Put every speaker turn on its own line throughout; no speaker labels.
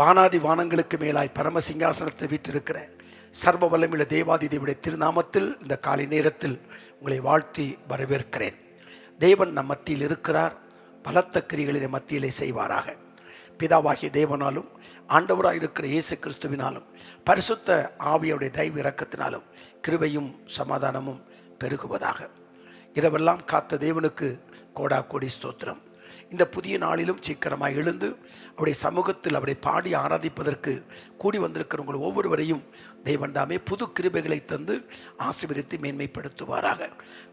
வானாதி வானங்களுக்கு மேலாய் பரமசிங்காசனத்தில் வீற்றிருக்கிற சர்வ வல்லமையுள்ள தேவாதி தேவனுடைய திருநாமத்தில் இந்த காலை நேரத்தில் உங்களை வாழ்த்தி வரவேற்கிறேன். தேவன் நம் மத்தியில் இருக்கிறார். பலத்த கிரிகளை மத்தியிலே செய்வாராக. பிதாவாகிய தேவனாலும் ஆண்டவராக இருக்கிற இயேசு கிறிஸ்துவினாலும் பரிசுத்த ஆவியுடைய தயவு இரக்கத்தினாலும் கிருபையும் சமாதானமும் பெருகுவதாக. இரவெல்லாம் காத்த தேவனுக்கு கோடா கோடி ஸ்தோத்திரம். இந்த புதிய நாளிலும் சீக்கிரமாக எழுந்து அவருடைய சமூகத்தில் அவரை பாடி ஆராதிப்பதற்கு கூடி வந்திருக்கிற உங்கள் ஒவ்வொருவரையும் தேவன் தாமே புது கிருபைகளை தந்து ஆசீர்வதித்து மேன்மைப்படுத்துவாராக.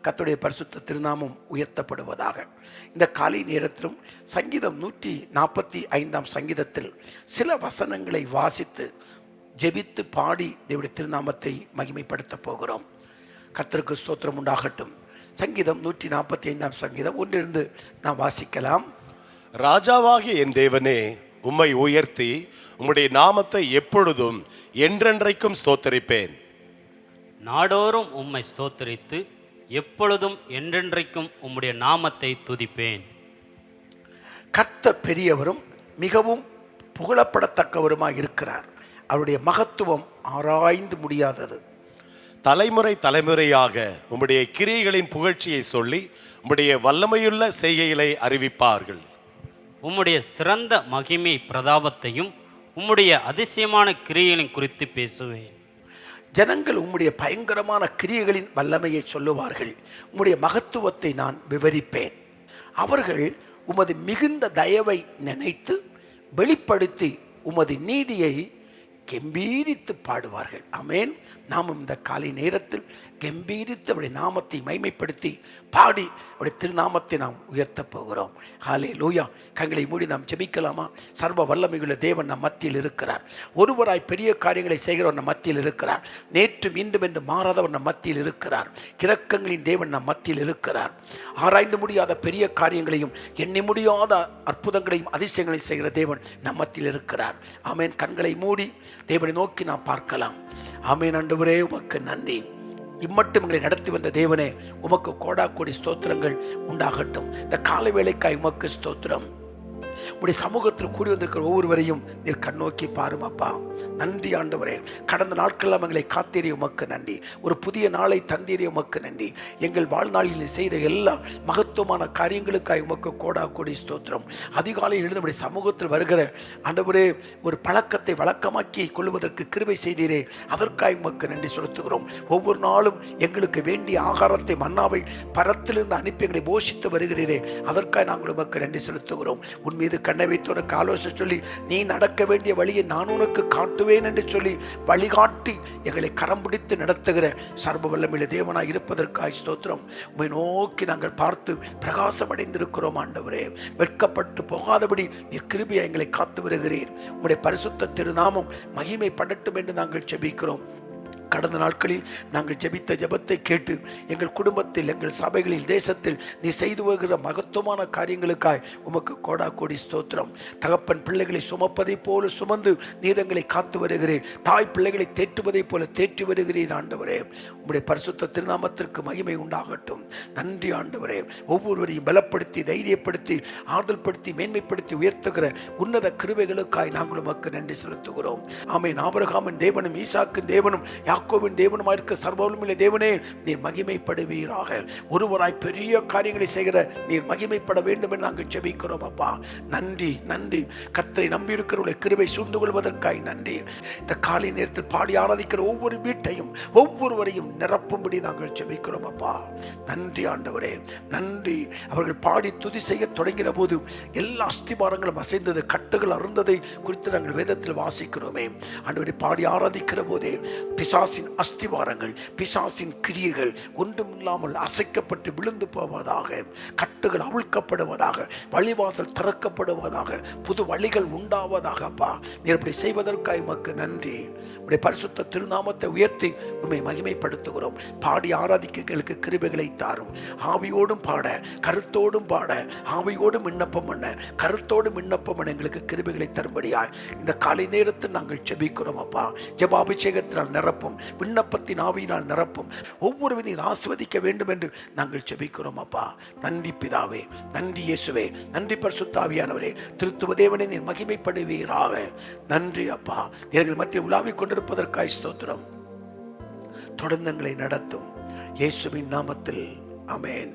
கர்த்தருடைய பரிசுத்த திருநாமம் உயர்த்தப்படுவதாக. இந்த காலை நேரத்திலும் சங்கீதம் 145 சங்கீதத்தில் சில வசனங்களை வாசித்து ஜெபித்து பாடி தேவனுடைய திருநாமத்தை மகிமைப்படுத்த போகிறோம். கர்த்தருக்கு ஸ்தோத்திரம் உண்டாகட்டும். சங்கீதம் 145 சங்கீதம் ஒன்றிலிருந்து நாம் வாசிக்கலாம்.
ராஜாவாகிய என் தேவனே, உம்மை உயர்த்தி உம்முடைய நாமத்தை எப்பொழுதும் என்றென்றைக்கும் ஸ்தோத்தரிப்பேன்.
நாடோறும் உம்மை ஸ்தோத்தரித்து எப்பொழுதும் என்றென்றைக்கும் உம்முடைய நாமத்தை துதிப்பேன்.
கர்த்தர் பெரியவரும் மிகவும் புகழப்படத்தக்கவருமாய் இருக்கிறார். அவருடைய மகத்துவம் ஆராய்ந்து முடியாதது.
தலைமுறை தலைமுறையாக உம்முடைய கிரியைகளின் புகழ்ச்சியை சொல்லி உம்முடைய வல்லமையுள்ள செய்கைகளை அறிவிப்பார்கள்.
உம்முடைய சிறந்த மகிமை பிரதாபத்தையும் உம்முடைய அதிசயமான கிரியைகளின் குறித்து பேசுவேன்.
ஜனங்கள் உம்முடைய பயங்கரமான கிரியைகளின் வல்லமையை சொல்லுவார்கள். உம்முடைய மகத்துவத்தை நான் விவரிப்பேன். அவர்கள் உமது மிகுந்த தயவை நினைத்து வெளிப்படுத்தி உமது நீதியை கெம்பீரித்து பாடுவார்கள். ஆமென். நாம் இந்த காலை நேரத்தில் கெம்பீரித்து அவருடைய நாமத்தை மைமைப்படுத்தி பாடி அவருடைய திருநாமத்தை நாம் உயர்த்த போகிறோம். ஹல்லேலூயா. கண்களை மூடி நாம் ஜெபிக்கலாமா? சர்வ வல்லமையுள்ள தேவன் நம் மத்தியில் இருக்கிறார். ஒருவராய் பெரிய காரியங்களை செய்கிறவர் நம் மத்தியில் இருக்கிறார். நேற்றும் இன்றும் என்று மாறாதவர் நம் மத்தியில் இருக்கிறார். இரக்கங்களின் தேவன் நம் மத்தியில் இருக்கிறார். ஆராய்ந்து முடியாத பெரிய காரியங்களையும் எண்ணி முடியாத அற்புதங்களையும் அதிசயங்களையும் செய்கிற தேவன் நம் மத்தியில் இருக்கிறார். ஆமென். கண்களை மூடி தேவனை நோக்கி நாம் பார்க்கலாம். ஆமென். ஆண்டவரே, உமக்கு நன்றி. இம்மட்டும் எங்களை நடத்தி வந்த தேவனே, உமக்கு கோடா கோடி ஸ்தோத்திரங்கள் உண்டாகட்டும். இந்த காலை வேளைக்காய் உமக்கு ஸ்தோத்திரம். உடைய சமூகத்தில் கூடி வந்திருக்கிற ஒவ்வொருவரையும் நீர் கண்ணோக்கி பாரும் அப்பா. நன்றி ஆண்டவரே. கடந்த நாட்களெல்லாம் எங்களை காத்தீரே, உமக்கு நன்றி. ஒரு புதிய நாளை தந்தீரே, உமக்கு நன்றி. எங்கள் வாழ்நாளில் செய்த எல்லா மகத்துவமான காரியங்களுக்காய் உமக்கு கோடா கோடி ஸ்தோத்திரம். அதிகாலையில் எழுந்து நம்முடைய சமூகத்தில் வருகிற ஆண்டவரே, ஒரு பழக்கத்தை வழக்கமாக்கி கொள்வதற்கு கிருபை செய்தீரே, அதற்காய் உமக்கு நன்றி செலுத்துகிறோம். ஒவ்வொரு நாளும் எங்களுக்கு வேண்டிய ஆகாரத்தை மன்னாவை பரத்திலிருந்து அனுப்பி எங்களை போஷித்து வருகிறீரே, அதற்காக நாங்கள் உமக்கு நன்றி செலுத்துகிறோம். உன் மீது கண்ணை வைத்து உனக்கு ஆலோசனை சொல்லி நீ நடக்க வேண்டிய வழியை நான் உனக்கு காட்டுவேன் என்று சொல்லி வழிகாட்டி எங்களை கரம் பிடித்து நடத்துகிற சர்வ வல்லமையுள்ள தேவனாய் இருப்பதற்காய் ஸ்தோத்திரம். உம்மை நோக்கி நாங்கள் பார்த்து பிரகாசம் அடைந்திருக்கிறோம் ஆண்டவரே. வெட்கப்பட்டு போகாதபடி நீர் கிருபையை எங்களை காத்து வருகிறீர். உம்முடைய பரிசுத்த திருநாமம் மகிமை படட்டும் என்று நாங்கள் ஜெபிக்கிறோம். கடந்த நாட்களில் நாங்கள் ஜெபித்த ஜெபத்தை கேட்டு எங்கள் குடும்பத்தில், எங்கள் சபைகளில், தேசத்தில் நீ செய்து வருகிற மகத்துவமான காரியங்களுக்காய் உமக்கு கோடா கோடி ஸ்தோத்திரம். தகப்பன் பிள்ளைகளை சுமப்பதை போல சுமந்து நீர் எங்களை காத்து வருகிறேன். தாய் பிள்ளைகளை தேற்றுவதை போல தேற்றி வருகிறேன் ஆண்டவரே. உம்முடைய பரிசுத்த திருநாமத்திற்கு மகிமை உண்டாகட்டும். நன்றி ஆண்டவரே. ஒவ்வொருவரையும் பலப்படுத்தி, தைரியப்படுத்தி, ஆறுதல் படுத்தி, மேன்மைப்படுத்தி உயர்த்துகிற உன்னத கிருபைகளுக்காய் நாங்கள் உமக்கு நன்றி செலுத்துகிறோம். ஆமென். ஆபிரகாமின் தேவனும் ஈசாக்கின் தேவனும் யாக்கோபின் தேவனுமாய் இருக்கிற சர்வவல்லமையுள்ள தேவனே, நீர் மகிமைப்படுவீராக. ஒருவராய் பெரிய காரியங்களை செய்கிற நீர் மகிமைப்பட வேண்டும் என்று நாங்கள் ஜெபிக்கிறோம் அப்பா. நன்றி நன்றி. கர்த்தரை நம்பி இருக்கிறவர்களை கிருபை சூழ்ந்து கொள்வதற்காய் நன்றி. இந்த காலை நேரத்தில் பாடி ஆராதிக்கிற ஒவ்வொரு வீட்டையும் ஒவ்வொருவரையும் நிரப்பும்படி நாங்கள் ஜெபிக்கிறோம் அப்பா. நன்றி ஆண்டவரே, நன்றி. அவர்கள் பாடி துதி செய்ய தொடங்கின போது எல்லா அஸ்திபாரங்களும் அசைந்தது, கட்டுகள் அருந்ததை குறித்து நாங்கள் வேதத்தில் வாசிக்கிறோமே. ஆண்டவரை பாடி ஆராதிக்கிற போதே பிசாசின் அஸ்திவாரங்கள், பிசாசின் கிரியைகள் ஒன்றுமில்லாமல் அசைக்கப்பட்டு விழுந்து போவதாக, கட்டுகள் அவிழ்க்கப்படுவதாக, வழிவாசல் திறக்கப்படுவதாக, புது வழிகள் உண்டாவதாக அப்பா. நீர் இப்படி செய்வதற்காக உமக்கு நன்றி. உடைய பரிசுத்த திருநாமத்தை உயர்த்தி உம்மை மகிமைப்படுத்துகிறோம். பாடி ஆராதிக்க எங்களுக்கு கிருபைகளை தாரும். ஆவியோடும் பாட, கருத்தோடும் பாட, ஆவியோடும் விண்ணப்பம் பண்ண, கருத்தோடும் விண்ணப்பம் பண்ண எங்களுக்கு கிருபைகளை தரும்படியாய் இந்த காலை நேரத்தில் நாங்கள் ஜெபிக்கிறோம் அப்பா. ஜெபாபிஷேகத்தினால் நிரப்பும். விண்ணப்பத்தின் ஆவியினால் நிரப்பும். ஒவ்வொரு விதையும் ஆசீர்வதிக்க வேண்டும் என்று நாங்கள் ஜெபிக்கிறோம் அப்பா. நன்றி பிதாவே, நன்றி இயேசுவே, நன்றி பரிசுத்த ஆவியானவரே. திருத்துவ தேவனே, நீர் மகிமைப்படுவீராக. நன்றி அப்பா. எங்கள் மத்தியில் உலாவிக் கொண்டிருப்பதற்காய் ஸ்தோத்திரம். தொடர்ந்து எங்களை நடத்தும் இயேசுவின் நாமத்தில் ஆமென்.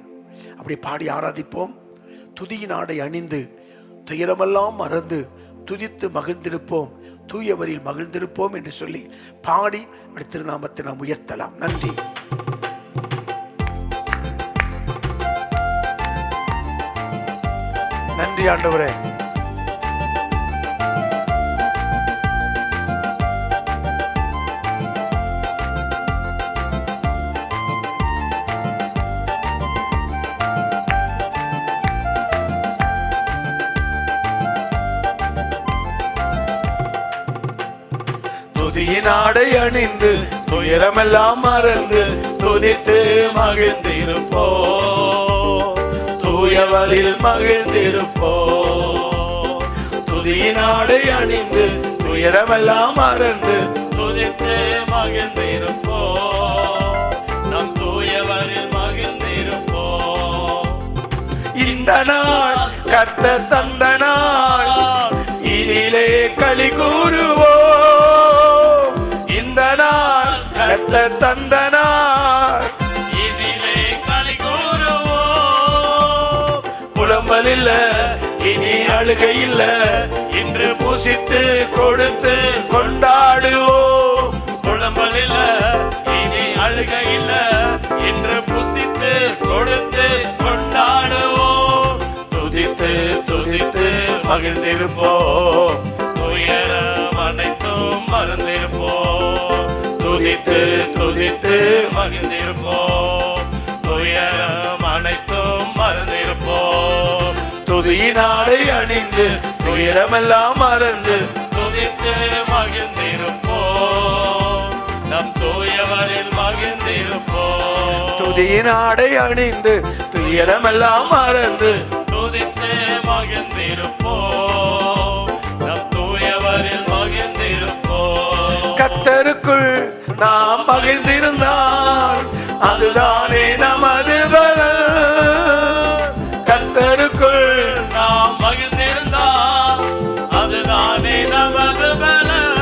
அப்படி பாடி ஆராதிப்போம். துதியின் ஆடை அணிந்து துயரமெல்லாம் மறந்து துதித்து மகிழ்ந்திருப்போம், தூயவரில் மகிழ்ந்திருப்போம் என்று சொல்லி பாடி திருநாமத்தை நாம் உயர்த்தலாம். நன்றி. நன்றி ஆண்டவரே. துதியின் ஆடை அணிந்து துயரமெல்லாம் மறந்து துதித்து மகிழ்ந்திருப்போ, தூயவரில் மகிழ்ந்திருப்போ. துதியின் ஆடை அணிந்து துயரமெல்லாம் மறந்து துதித்து மகிழ்ந்திருப்போ, நம் தூயவரில் மகிழ்ந்திருப்போ. இந்த நாள் கர்த்தர் தந்த நாள், இதிலே களி கூறுவோ. கர்த்தர் தந்த நாள், இதிலே களி கூறுவோம். புலம்பல் இல்ல, இனி அழுகை இல்ல, இன்று பூசித்து கொடுத்து கொண்டாடுவோம். புலம்பல் இல்ல, இனி அழுகை இல்ல, இன்று பூசித்து கொடுத்து கொண்டாடுவோம். துதித்து துதித்து மகிழ்ந்திருப்போம், துயரம் அனைத்தும் மறந்திருப்போம். துதித்து துதித்து மகிழ்ந்திருப்போம், துயரம் அனைத்தும் மறந்திருப்போம். துதியின் ஆடை அணிந்து துயரமெல்லாம் மறந்து துதித்து மகிழ்ந்திருப்போம், நம் தூயவரில் மகிழ்ந்திருப்போம். துதியின் ஆடை அணிந்து துயரமெல்லாம் மறந்து துதித்து மகிழ்ந்திருப்போம், நம் தூயவரில் மகிழ்ந்திருப்போம். கர்த்தருக்குள் நாம் மகிழ்ந்திருந்தால் அதுதானே நமது பலம். கர்த்தருக்குள் நாம் மகிழ்ந்திருந்தால் அதுதானே நமது பலம்.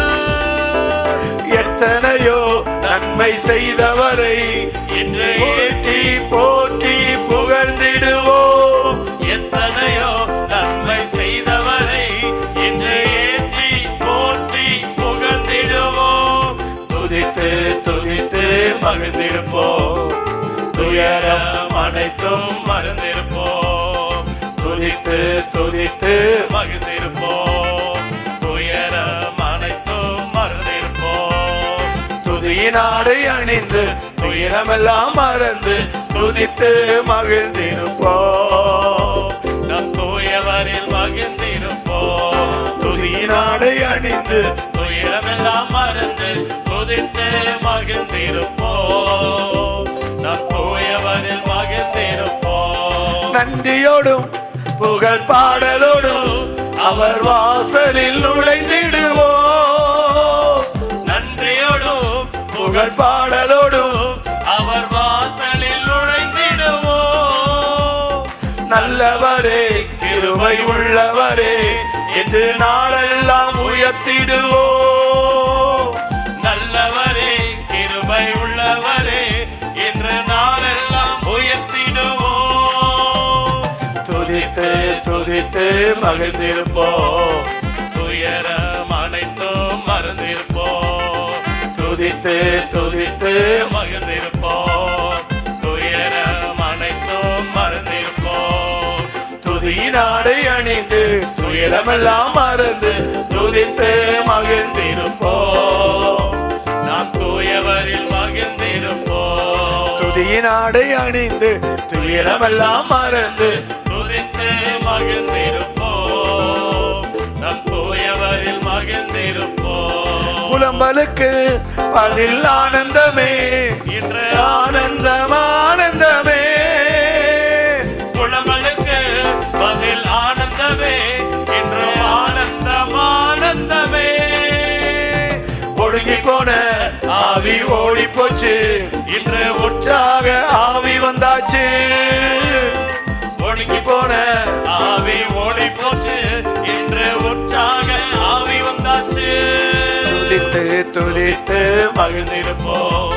எத்தனையோ நன்மை செய்தவரை இன்று ஏற்றி போற்றி புகழ்ந்திடுவோம். எத்தனையோ நன்மை செய்தவரை இன்று ஏற்றி போற்றி புகழ்ந்திடுவோம். துதித்து துதித்து மகிழ்ந்திருப்போம், துயரம் அனைத்தும் மறந்திருப்போம். துதித்து துதித்து மகிழ்ந்திருப்போம், துயரம் அனைத்தும் மறந்திருப்போம். துதியின் ஆடை அணிந்து துயரமெல்லாம் மறந்து துதித்து மகிழ்ந்திருப்போம், நம் தூயவரில் மகிழ்ந்திருப்போம். துதியின் ஆடை அணிந்து துயரமெல்லாம் மறந்து துதித்து மகிழ்ந்திருப்போம், நம் தூயவரில் மகிழ்ந்திருப்போம். நன்றியோடும் புகழ் பாடலோடும் அவர் வாசலில் நுழைந்திடுவோம். நன்றியோடும் புகழ் பாடலோடும் அவர் வாசலில் நுழைந்திடுவோம். நல்லவரே, கிருபை உள்ளவரே என்று நாளெல்லாம் உயர்த்திடுவோம். நல்லவரே, கிருபை உள்ளவரே என்று நாளெல்லாம் உயர்த்திடுவோம். துதித்து துதித்து மகிழ்ந்திருப்போம், துயரம் அனைத்தும் மறந்திருப்போம். துதித்து துதித்து மகிழ்ந்திருப்போம், துயரம் அனைத்தும் மறந்திருப்போம். துதியின் ஆடை அணிந்து துயரமெல்லாம் மறந்து துதித்து மகிழ்ந்திருப்போம், நாம் தூயவரில் மகிழ்ந்திருப்போம். துதியின் ஆடை அணிந்து துயரமெல்லாம் மறந்து துதித்து மகிழ்ந்திருப்போம், நம் தூயவரில் மகிழ்ந்திருப்போம். புலம்பலுக்கு பதில் ஆனந்தமே, இன்று ஆனந்தம் ஆனந்தமே. புலம்பலுக்கு பதில் ஆனந்தமே, இன்று ஆனந்தம் ஆனந்தமே. ஒடுங்கி போன ஆவி ஓடி போச்சு, இன்று உற்சாக ஆவி வந்தாச்சு. ஒடுங்கி போன
ஆவி ஓடி போச்சு, இன்று உற்சாக ஆவி வந்தாச்சு.
துதித்து துதித்து
மகிழ்ந்திருப்போம்,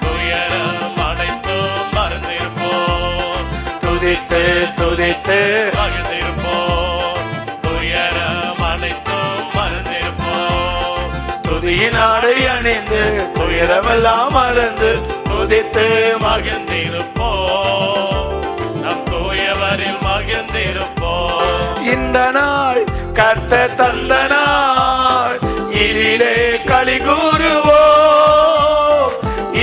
துயரம் அனைத்தும் மறந்திருப்போம்.
துதித்து துதித்து
மகிழ்ந்திருப்போம், துயரம் அனைத்தும் மறந்திருப்போம்.
துதியின் ஆடை அணிந்து துயரமெல்லாம் மறந்து துதித்து
மகிழ்ந்திருப்போம், நம் தூயவரில் மகிழ்ந்திருப்போம்.
இந்த நாள் கர்த்தர் தந்த நாள், இதிலே களி கூறுவோம்.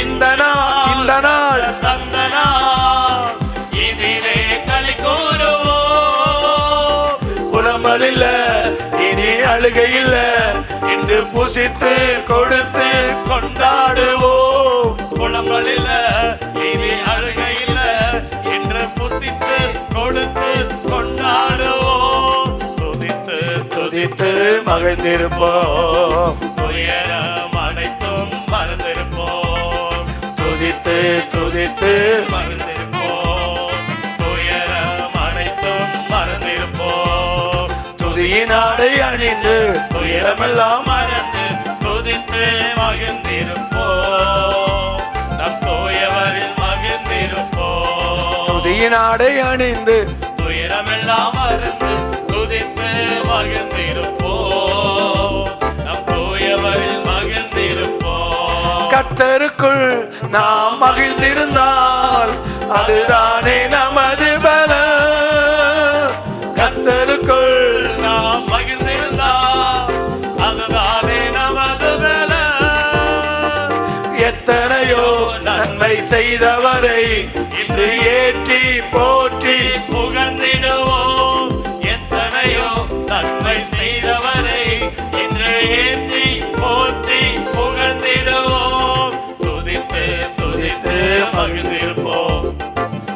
இந்த நாள்
தந்த நாள், இதிலே களி கூறுவோம்.
புலம்பல் இல்ல, இனி அழுகை இல்ல, இன்று புசித்து கொடுத்து கொண்டாடுவோம்.
புலம்பல் இல்ல, இனி அழுகை இல்ல, இன்று புசித்து கொடுத்து கொண்டாடுவோம். துதித்து
துதித்து மகிழ்ந்திருப்போம்,
துயரம் அனைத்தும் மறந்திருப்போம்.
துதித்து துதித்து
மகிழ்ந்திருப்போம், துயரம் அனைத்தும் மறந்திருப்போம்.
துதியின் ஆடை அணிந்து துயரமெல்லாம்
மறந்து துதித்து மகிழ்ந்திருப்போம், நம் தூயவரில் மகிழ்ந்திருப்போம்.
துதியின் ஆடை அணிந்து
துயரமெல்லாம் மறந்து துதித்து மகிழ்ந்திருப்போம், நம் தூயவரில் மகிழ்ந்திருப்போம்.
கர்த்தருக்குள் நாம் மகிழ்ந்திருந்தால் அதுதானே நமது பலம். கர்த்தருக்குள்
நாம் மகிழ்ந்திருந்தால் அதுதானே நமது பலம்.
எத்தனையோ நன்மை செய்தவரை இன்று ஏற்றி போற்றி
புகழ்ந்திடுவோம், எத்தனையோ நன்மை செய்தவரை இன்று ஏற்றி போற்றி புகழ்ந்திடுவோம். துதித்து துதித்து மகிழ்ந்திருப்போம்,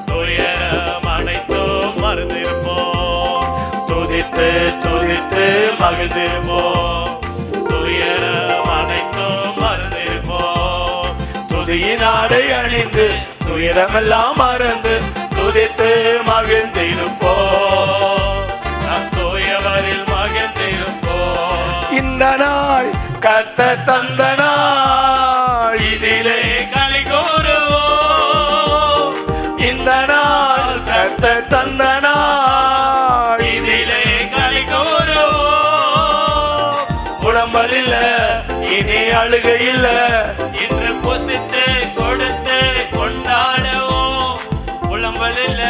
துயரம் அனைத்தும் மறந்திருப்போம். துதித்து துதித்து மகிழ்ந்திருப்போம், துயரம் அனைத்தும் மறந்திருப்போம்.
துதியின் ஆடை அணிந்து துயரமெல்லாம் மறந்து துதித்து மகிழ்ந்திருப்போம்.
நம் தூயவரில் மகிழ்ந்திருப்போம்.
இந்த நாள் கர்த்தர் தந்த நாள், இதிலே
களி கூறுவோம்,
இந்த நாள் கர்த்தர் தந்த நாள்,
இதிலே களி கூறுவோம்.
புலம்பல் இல்ல, இனி அழுகை இல்ல,
இன்று புசித்து கொடுத்து கொண்டாடுவோம். புலம்பல் இல்ல,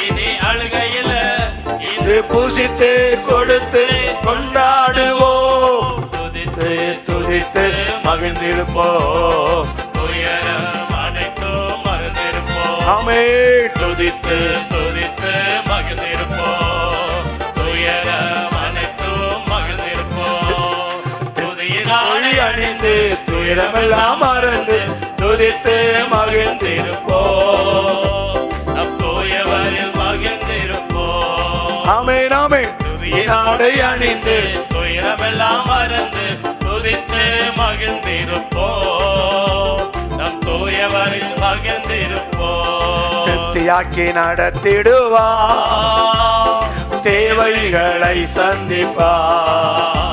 இனி அழுகையில்,
இது புசித்து கொடுத்து கொண்டாடுவோம். துதித்து துதித்து மகிழ்ந்திருப்போம்,
துயரம் அனைத்தும் மறந்திருப்போம்.
ஆமென்.
துதித்து துதித்து மகிழ்ந்திருப்போம், துயரம் அனைத்தும் மகிழ்ந்திருப்போம்.
ஆழி அணிந்து துயரமெல்லாம் மறந்து துதித்து மகிழ்ந்திருப்போம்.
நம் தூயவரில் மகிழ்ந்திருப்போம்.
ஆமென் ஆமென். ஆடை அணிந்து
துயரமெல்லாம் மறந்து துதித்து மகிழ்ந்திருப்போம், நம் தூயவரில் மகிழ்ந்திருப்போம்.
திருப்தியாக்கி நடத்திடுவார், தேவைகளை சந்திப்பார்,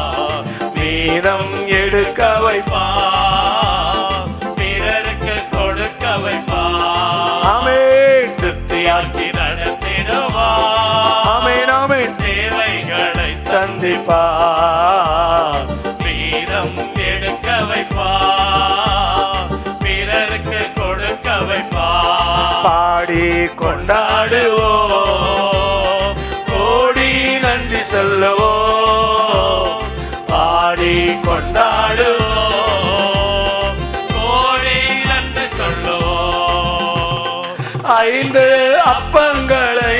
மீதம் எடுக்க வைப்பார்,
பிறருக்கு கொடுக்க வைப்பார்.
ஆமென்.
திருப்தியாக்கி நடத்திடுவார்,
ஆமென் ஆமென்.
தேவைகளை
சந்திப்பார்,
மீதம் எடுக்க வைப்பார், பிறருக்கு கொடுக்க வைப்பார்.
பாடி கொண்டாடுவோம், கோடி நன்றி சொல்லுவோம். பாடி கொண்டாடுவோம்,
கோடி நன்றி சொல்லுவோம்.
5 அப்பங்களை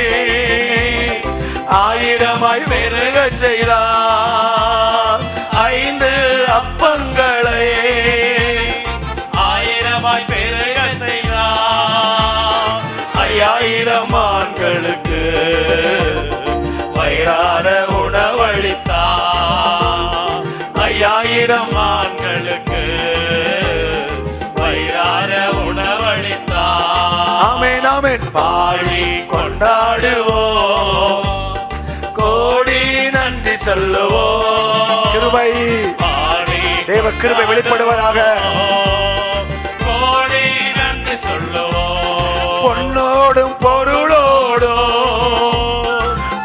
1000ஆய் பெருக செய்தார். 5 அப்பங்களை
1000ஆய் பெருக செய்தார்.
5000 ஆண்களுக்கு வயிறார உணவளித்தார். 5000
ஆண்களுக்கு
பாடி கொண்டாடுவோம், கோடி நன்றி சொல்லுவோம். கிருபை, தேவ கிருபை வெளிப்படுவதாக.
கோடி நன்றி சொல்லுவோம்,
பொன்னோடும் பொருளோடும்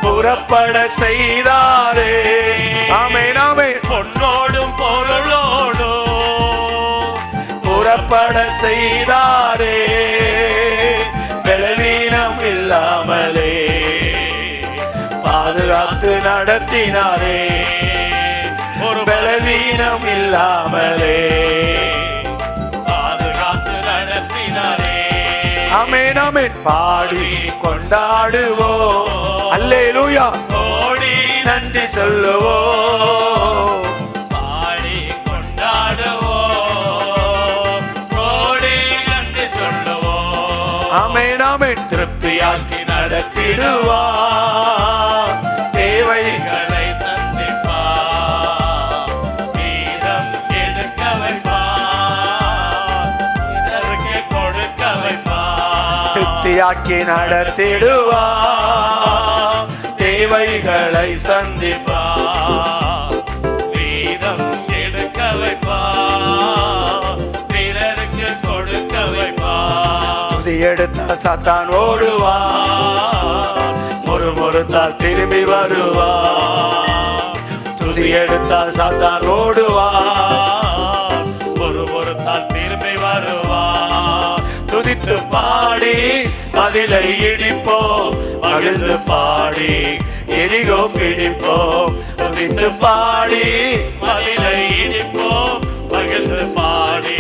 புறப்பட செய்தாரே. ஆமென் ஆமென்.
பொன்னோடும் பொருளோடும்
புறப்பட செய்தாரே, பலவீனம் இல்லாமலே பாதுகாத்து நடத்தினாரே. ஒரு பலவீனம் இல்லாமலே
பாதுகாத்து நடத்தினாரே.
ஆமென் ஆமென். பாடி கொண்டாடுவோம், அல்லேலூயா,
கோடி
நன்றி சொல்லுவோம்.
பாடி கொண்டாடுவோம், கோடி நன்றி சொல்லுவோம்.
ஆமென் ஆமென். திருப்தியாக்கி நடத்திடுவார், தேவைகளை
சந்திப்பார், வீரம் எடுக்க வைப்பார், இதற்கு கொடுக்க வைப்பார்.
திருப்தியாக்கி நடத்திடுவார், தேவைகளை சந்திப்பார்,
வீரம் எடுக்க வைப்பார், பிறருக்கு கொடுக்க வைப்பார்.
துதி எடுத்தால் சாத்தான் ஓடுவார், முறுமுறுத்தால் திரும்பி வருவார். துதி எடுத்தால் சாத்தான் ஓடுவார்,
ஒருத்தால் திரும்பி வருவார்.
துதித்து பாடி பதிலை இடிப்போம், மகிழ்ந்து பாடி எரிகோ பிடிப்போம். துதித்து பாடி
மதிலை இடிப்போம், மகிழ்ந்து பாடி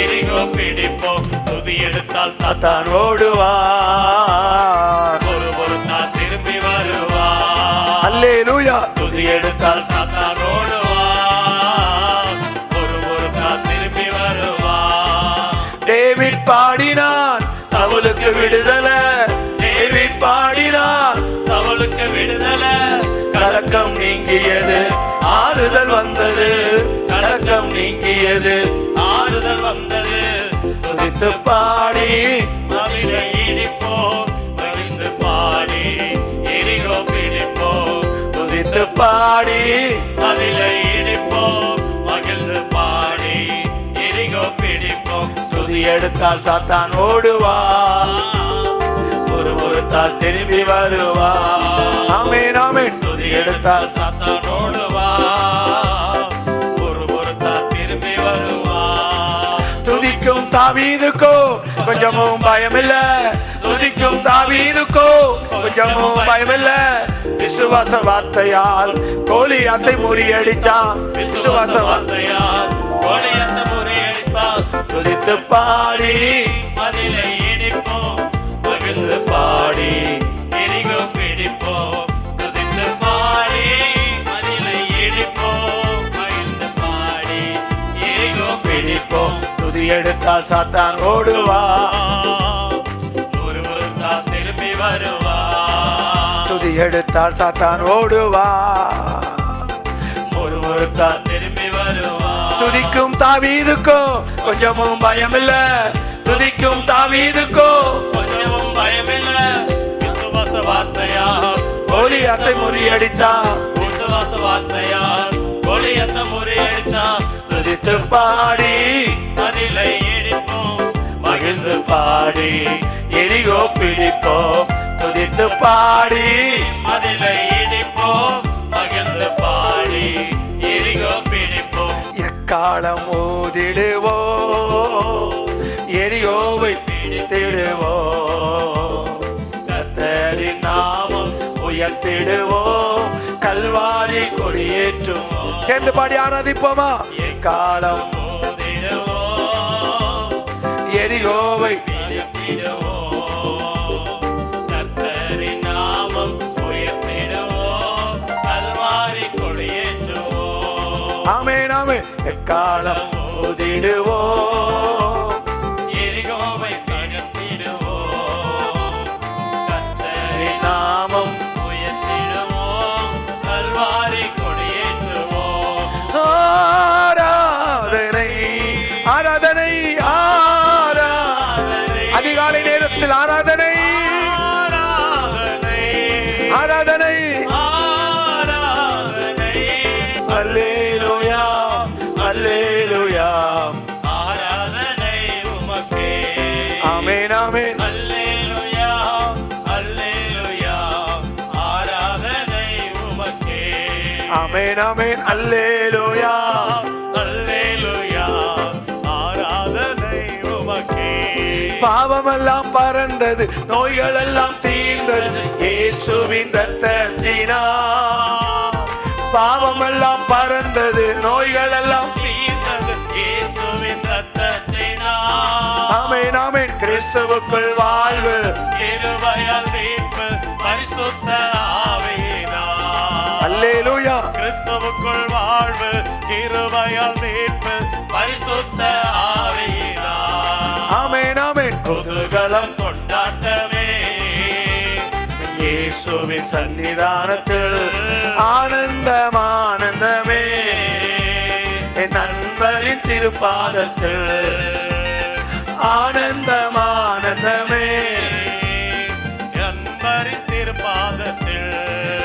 எரிகோ பிடிப்போம். துதி எடுத்தால்
சாத்தான் ஓடுவார்,
ஒருத்தால் திரும்பி வருவார்.
அல்லேலூயா.
துதி எடுத்தால் சாத்தான் ஓடுவார், ஒருத்தால் திரும்பி வருவார்.
டேவிட் பாடினான் சவுலுக்கு விடுதலை, டேவிட் பாடினான்
சவுலுக்கு விடுதலை.
கலக்கம் நீங்கியது, ஆறுதல் வந்தது, கலக்கம் நீங்கியது,
ஆறுதல் வந்தது.
துதித்து பாடி
மதிலை இடிப்போம், மகிழ்ந்து பாடி எரிகோ பிடிப்போம்.
துதித்து பாடி
மதிலை இடிப்போம், மகிழ்ந்து பாடி எரிகோ பிடிப்போம்.
துதி எடுத்தால் சாத்தான் ஓடுவார், ஒருத்தால் திரும்பி வருவார். ஆமென் ஆமென். துதி எடுத்தால்
சாத்தான் ஓடுவார், ஒருத்தால் திரும்பி வருவார்.
துதிக்கும் தாவீதுக்கோ கொஞ்சமும் பயமில்ல, துதிக்கும் தாவீதுக்கோ கொஞ்சமும் பயமில்ல. விசுவாச வார்த்தையால் கோலியாத்தை முறியடிச்சான், விசுவாச
வார்த்தையால் கோலியத்தை முறியடித்தார்.
துதித்து பாடி
மதிலை இடிப்போம்,
மகிழ்ந்து பாடி
எரிகோ பிடிப்போம். துதித்து பாடி மதிலை இடிப்போம், மகிழ்ந்து பாடி எரிகோ பிடிப்போம்.
துதி எடுத்தால் சாத்தான் ஓடுவார்,
ஒருத்தால் திரும்பி வருவார்.
துதி எடுத்தால் சாத்தான் ஓடுவார்,
ஒருத்தால் திரும்பி வருவார்.
துதிக்கும் தாவீதுக்கோ கொஞ்சமும் பயமில்ல, துதிக்கும் தாவீதுக்கோ
கொஞ்சமும் பயமில்ல. விசுவாச வார்த்தையால்
கோலியாத்தை முறியடிச்சான்,
விசுவாச வார்த்தையால் கோலியத்தை முறியடிச்சார்.
துதித்து பாடி
மதிலை இடிப்போம்,
மகிழ்ந்து பாடி எரிகோ பிடிப்போம். துதித்து பாடி
மதிலை இடிப்போம், மகிழ்ந்து பாடி எரிகோ பிடிப்போம்.
எக்காலம் ஊதிடுவோம், எரிகோவை பிடித்திடுவோம். கர்த்தரின் நாமம் உயர்த்திடுவோம், கல்வாரி கொடியேற்றுவோம். சேர்ந்து பாடி ஆராதிப்போமா? எக்காலம்
ஓதிடுவோம்,
எரிகோவை
உயர்த்திடுவோம். கர்த்தரின் நாமம் உயர்த்திடுவோம், கல்வாரி கொடியேற்றுவோம்.
ஆமென் ஆமென். எக்காலம் ஊதிடுவோம்,
எரிகோவை தகர்த்திடுவோம். கர்த்தரின்
நாமம்
உயர்த்திடுவோம், கல்வாரி கொடியேற்றுவோம்.
ஆராதனை ஆராதனை ஆராதனை. அதிகாலை நேரத்தில் ஆராதனை ஆமென் ஆமென் அல்லேலூயா
அல்லேலூயா ஆராதனை உமக்கே
பாவமெல்லாம் பறந்தது, நோய்கள் எல்லாம் தீர்ந்தது இயேசுவின் ரத்தத்தினால். பாவமெல்லாம் பறந்தது, நோய்கள் எல்லாம்
தீர்ந்தது இயேசுவின் ரத்தத்தினால்.
ஆமென் ஆமென் கிறிஸ்துவுக்குள் வாழ்வு,
கிருபையால் மீட்பு பரிசுத்த ஆவியினால்.
அல்லேலூயா
கிறிஸ்துவுக்குள் வாழ்வு, கிருபையால் மீட்பு பரிசுத்த ஆவியினால்.
ஆமென் ஆமென்
குதூகலம் கொண்டாட்டமே
இயேசுவின் சன்னிதானத்தில் ஆனந்தம் ஆனந்தமே என் நண்பரின் திருப்பாதத்தில் ஆனந்தம் ஆனந்தமே
நண்பரின் திருப்பாதத்தில்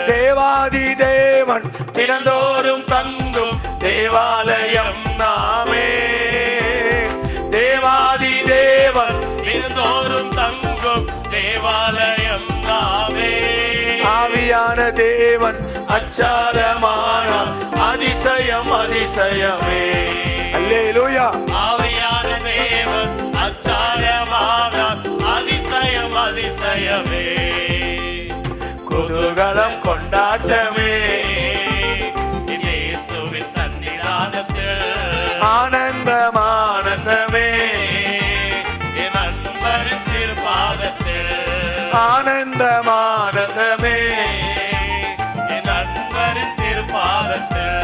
தேவாதி தேவன் தினந்தோறும் தங்கும் தேவாலயம் நாமே. தேவாதி தேவன்
தினந்தோறும் தங்கும் தேவாலயம் நாமே.
ஆவியான தேவன் அச்சாரமானார் அதிசயம் அதிசயமே. அல்லேலூயா
ஆவியான தேவன் அச்சாரமானார் அதிசயம் அதிசயமே.
குதூகலம் கொண்டாட்டமே
இயேசுவின் சன்னிதானத்தில்
ஆனந்தம் ஆனந்தமே
என் நண்பரின் திருப்பாதத்தில்
ஆனந்தம் ஆனந்தமே
என் நண்பரின் திருப்பாதத்தில்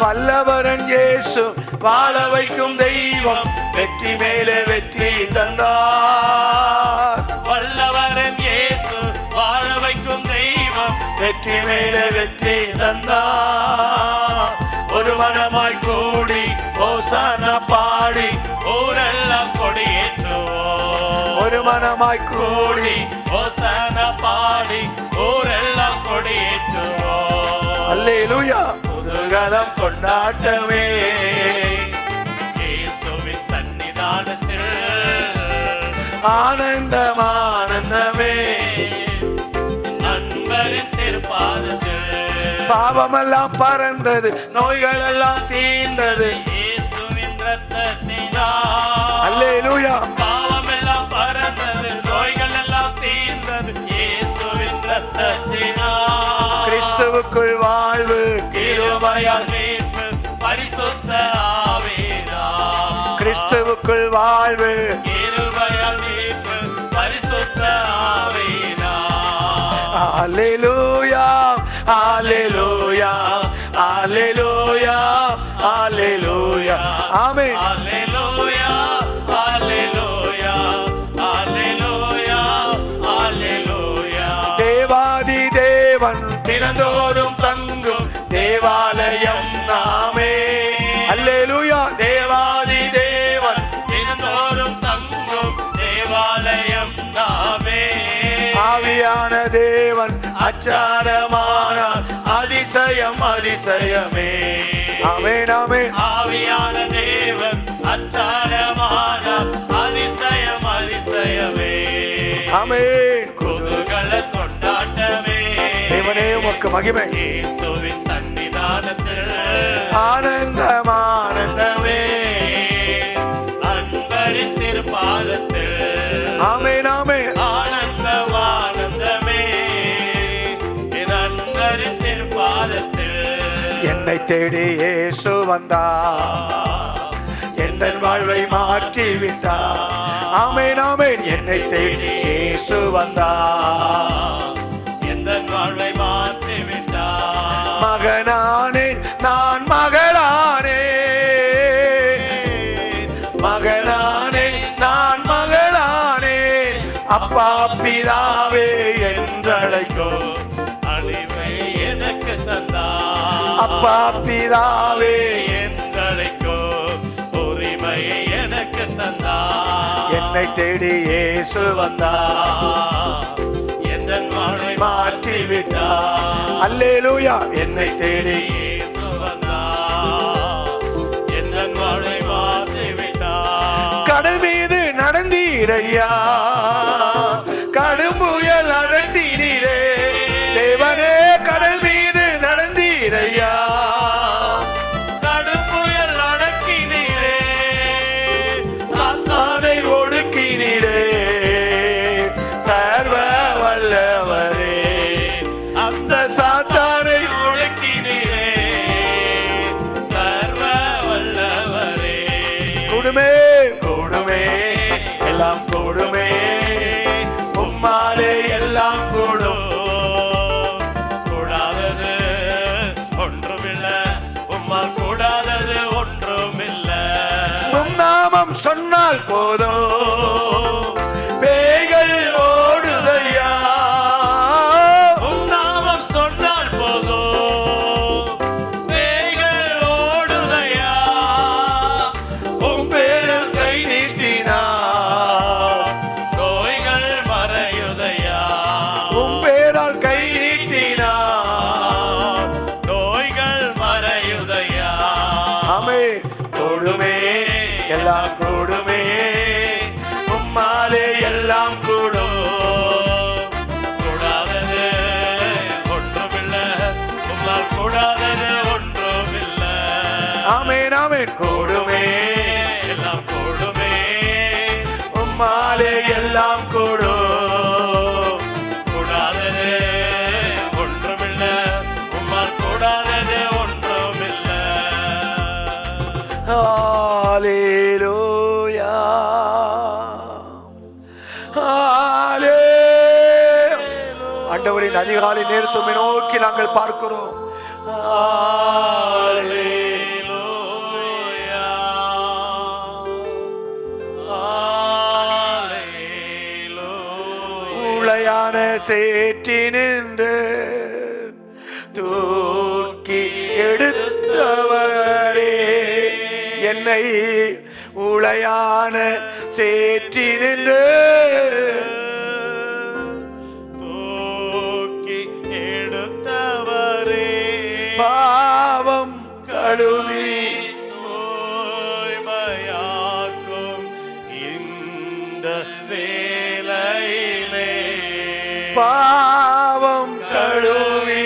வல்லவரன் இயேசு வாழ வைக்கும் தெய்வம் வெற்றி மேலே வெற்றி தந்தார்.
வல்லவரன் இயேசு வாழ வைக்கும் தெய்வம்
வெற்றி மேலே வெற்றி தந்தார். ஒரு மனமாய் கூடி ஓசானா பாடி
ஊரெல்லாம் கொடியேற்றுவோம்.
ஒரு மனமாய் கூடி
ஓசானா பாடி ஊரெல்லாம் கொடியேற்றுவோம்.
அல்லேலூயா குதூகலம் கொண்டாட்டமே
இயேசுவின் சன்னிதானத்தில்
ஆனந்தம் ஆனந்தமே
நண்பரின் திருப்பாதத்தில்
பாவமெல்லாம் பறந்தது, நோய்கள் எல்லாம் தீர்ந்தது.
இயேசுவின் ரத்தத்தினால்
அல்லேலூயா
பாவமெல்லாம் பறந்தது, நோய்கள் எல்லாம் தீர்ந்தது இயேசுவின் ரத்தத்தினால்.
கிறிஸ்துவுக்குள் வாழ்வு கிருபையால்
மீட்பு பரிசுத்த ஆவியினால்.
கிறிஸ்துவுக்குள் வாழ்வு
கிருபையால் மீட்பு பரிசுத்த ஆவியினால்.
அல்லேலூயா அல்லேலூயா அல்லேலூயா அல்லேலூயா ஆமென்
அல்லேலூயா அல்லேலூயா அல்லேலூயா அல்லேலூயா.
தேவாதி தேவன் தினந்தோறும் தங்கும் தேவாலயம் நாமே. அல்லேலூயா தேவாதி தேவன்
தினந்தோறும் தங்கும் தேவாலயம் நாமே.
ஆவியான தேவன் அச்சாரமானார் அதிசயம் அதிசயமே. ஆமென் ஆமென்
ஆவியான தேவன் அச்சாரமானார் அதிசயம் அதிசயமே.
ஆமென்
குதூகல கொண்டாட்டமே
தேவனே உமக்கு மகிமை.
இயேசுவின் சன்னிதானத்தில்
ஆனந்தம் ஆனந்தமே
அன்பரின் திருப்பாதத்தில்
ஆமென் ஆமென்
ஆனந்தம் ஆனந்தமே என் அன்பரின் திருப்பாதத்தில்
என்னை தேடி இயேசு வந்தார், எந்த வாழ்வை மாற்றி விட்டார். ஆமென் ஆமென் என்னை தேடி இயேசு வந்தார்,
எந்த வாழ்வை மாற்றி விட்டார்.
மகனானேன் நான் மகளானேன், மகனானேன் நான் மகளானேன். அப்பா பிதாவே என்றழைக்கோ
அழிவை எனக்கு தந்தார்.
அப்பா பிதாவே
என்றழைக்கோ உரிமையை எனக்கு தந்தார்.
என்னை தேடி இயேசு வந்தார்,
எந்த வாழ்வை
மாற்றி விட்டார். அல்லேலூயா என்னை தேடி
இயேசு வந்தார். எந்த வாழ்வை மாற்றி விட்டார்.
கடல் மீது நடந்தீரையா, கடும் புயல் அதட்டினீரே. தேவனே கடல் மீது நடந்தீரையா, கூடுமே கூடுமே எல்லாம் கூடுமே உம்மாலே எல்லாம் கூடும்
கூடாதது ஒன்றுமில்லை உம்மால் கூடாதது ஒன்றுமில்லை
உம் நாமம் சொன்னால் போதும் பேய்கள் ஓடுதையா
உம் நாமம் சொன்னால் போதும் பேய்கள் ஓடுதையா
உம் பேரில் கை நீட்டினார்
நோய்கள் மறையுதையா
உம் பேரால் கை நீட்டினார்
நோய்கள் மறையுதையா
ஆமே கூடுமே எல்லாம் கூடுமே உம்மாலே எல்லாம் கூடும்
கூடாதது ஒன்றுமில்லை உம்மால் கூடாதது ஒன்றுமில்லை
ஆமென் ஆமென் கூடுமே
எல்லாம் கூடுமே
உம்மாலே எல்லாம் கூடும்
கூடாதது ஒன்றுமில்லை உம்மால் கூடாதது ஒன்றுமில்லை
ஹalleluya ஹalleluya ஆண்டவரே இந்த அதிகாலை நேரத்தை உம்மை நோக்கி நாங்கள் பார்க்கிறோம்
ஹalleluya ஹalleluya
உளையான சேற்றி நின்று தூக்கி எடுத்தவரே என்னை உளையான சேற்றி நின்று
தூக்கி எடுத்தவரே
பாவம் கழுவி
தூய்மையாக்கும் இந்த வேளையிலே
பாவம் கழுவி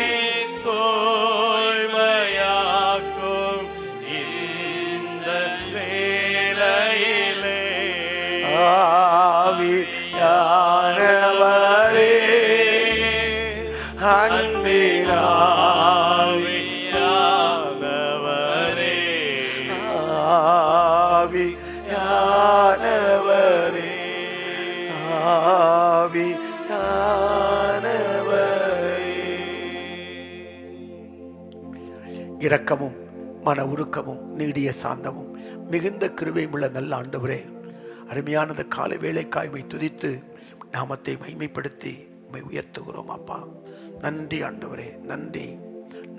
தூய்மையாக்கும் இந்த வேளையிலே
ஆவியானவரே அன்பினாவி
ஆவியானவரே
ஆவியானவரே இரக்கமும் மன உருக்கமும் நீடிய சாந்தமும் மிகுந்த கிருபையும் உள்ள நல்ல ஆண்டவரே, அருமையானது காலை வேளைக்காய் உம்மை துதித்து நாமத்தை மகிமைப்படுத்தி உம்மை உயர்த்துகிறோம் அப்பா. நன்றி ஆண்டவரே, நன்றி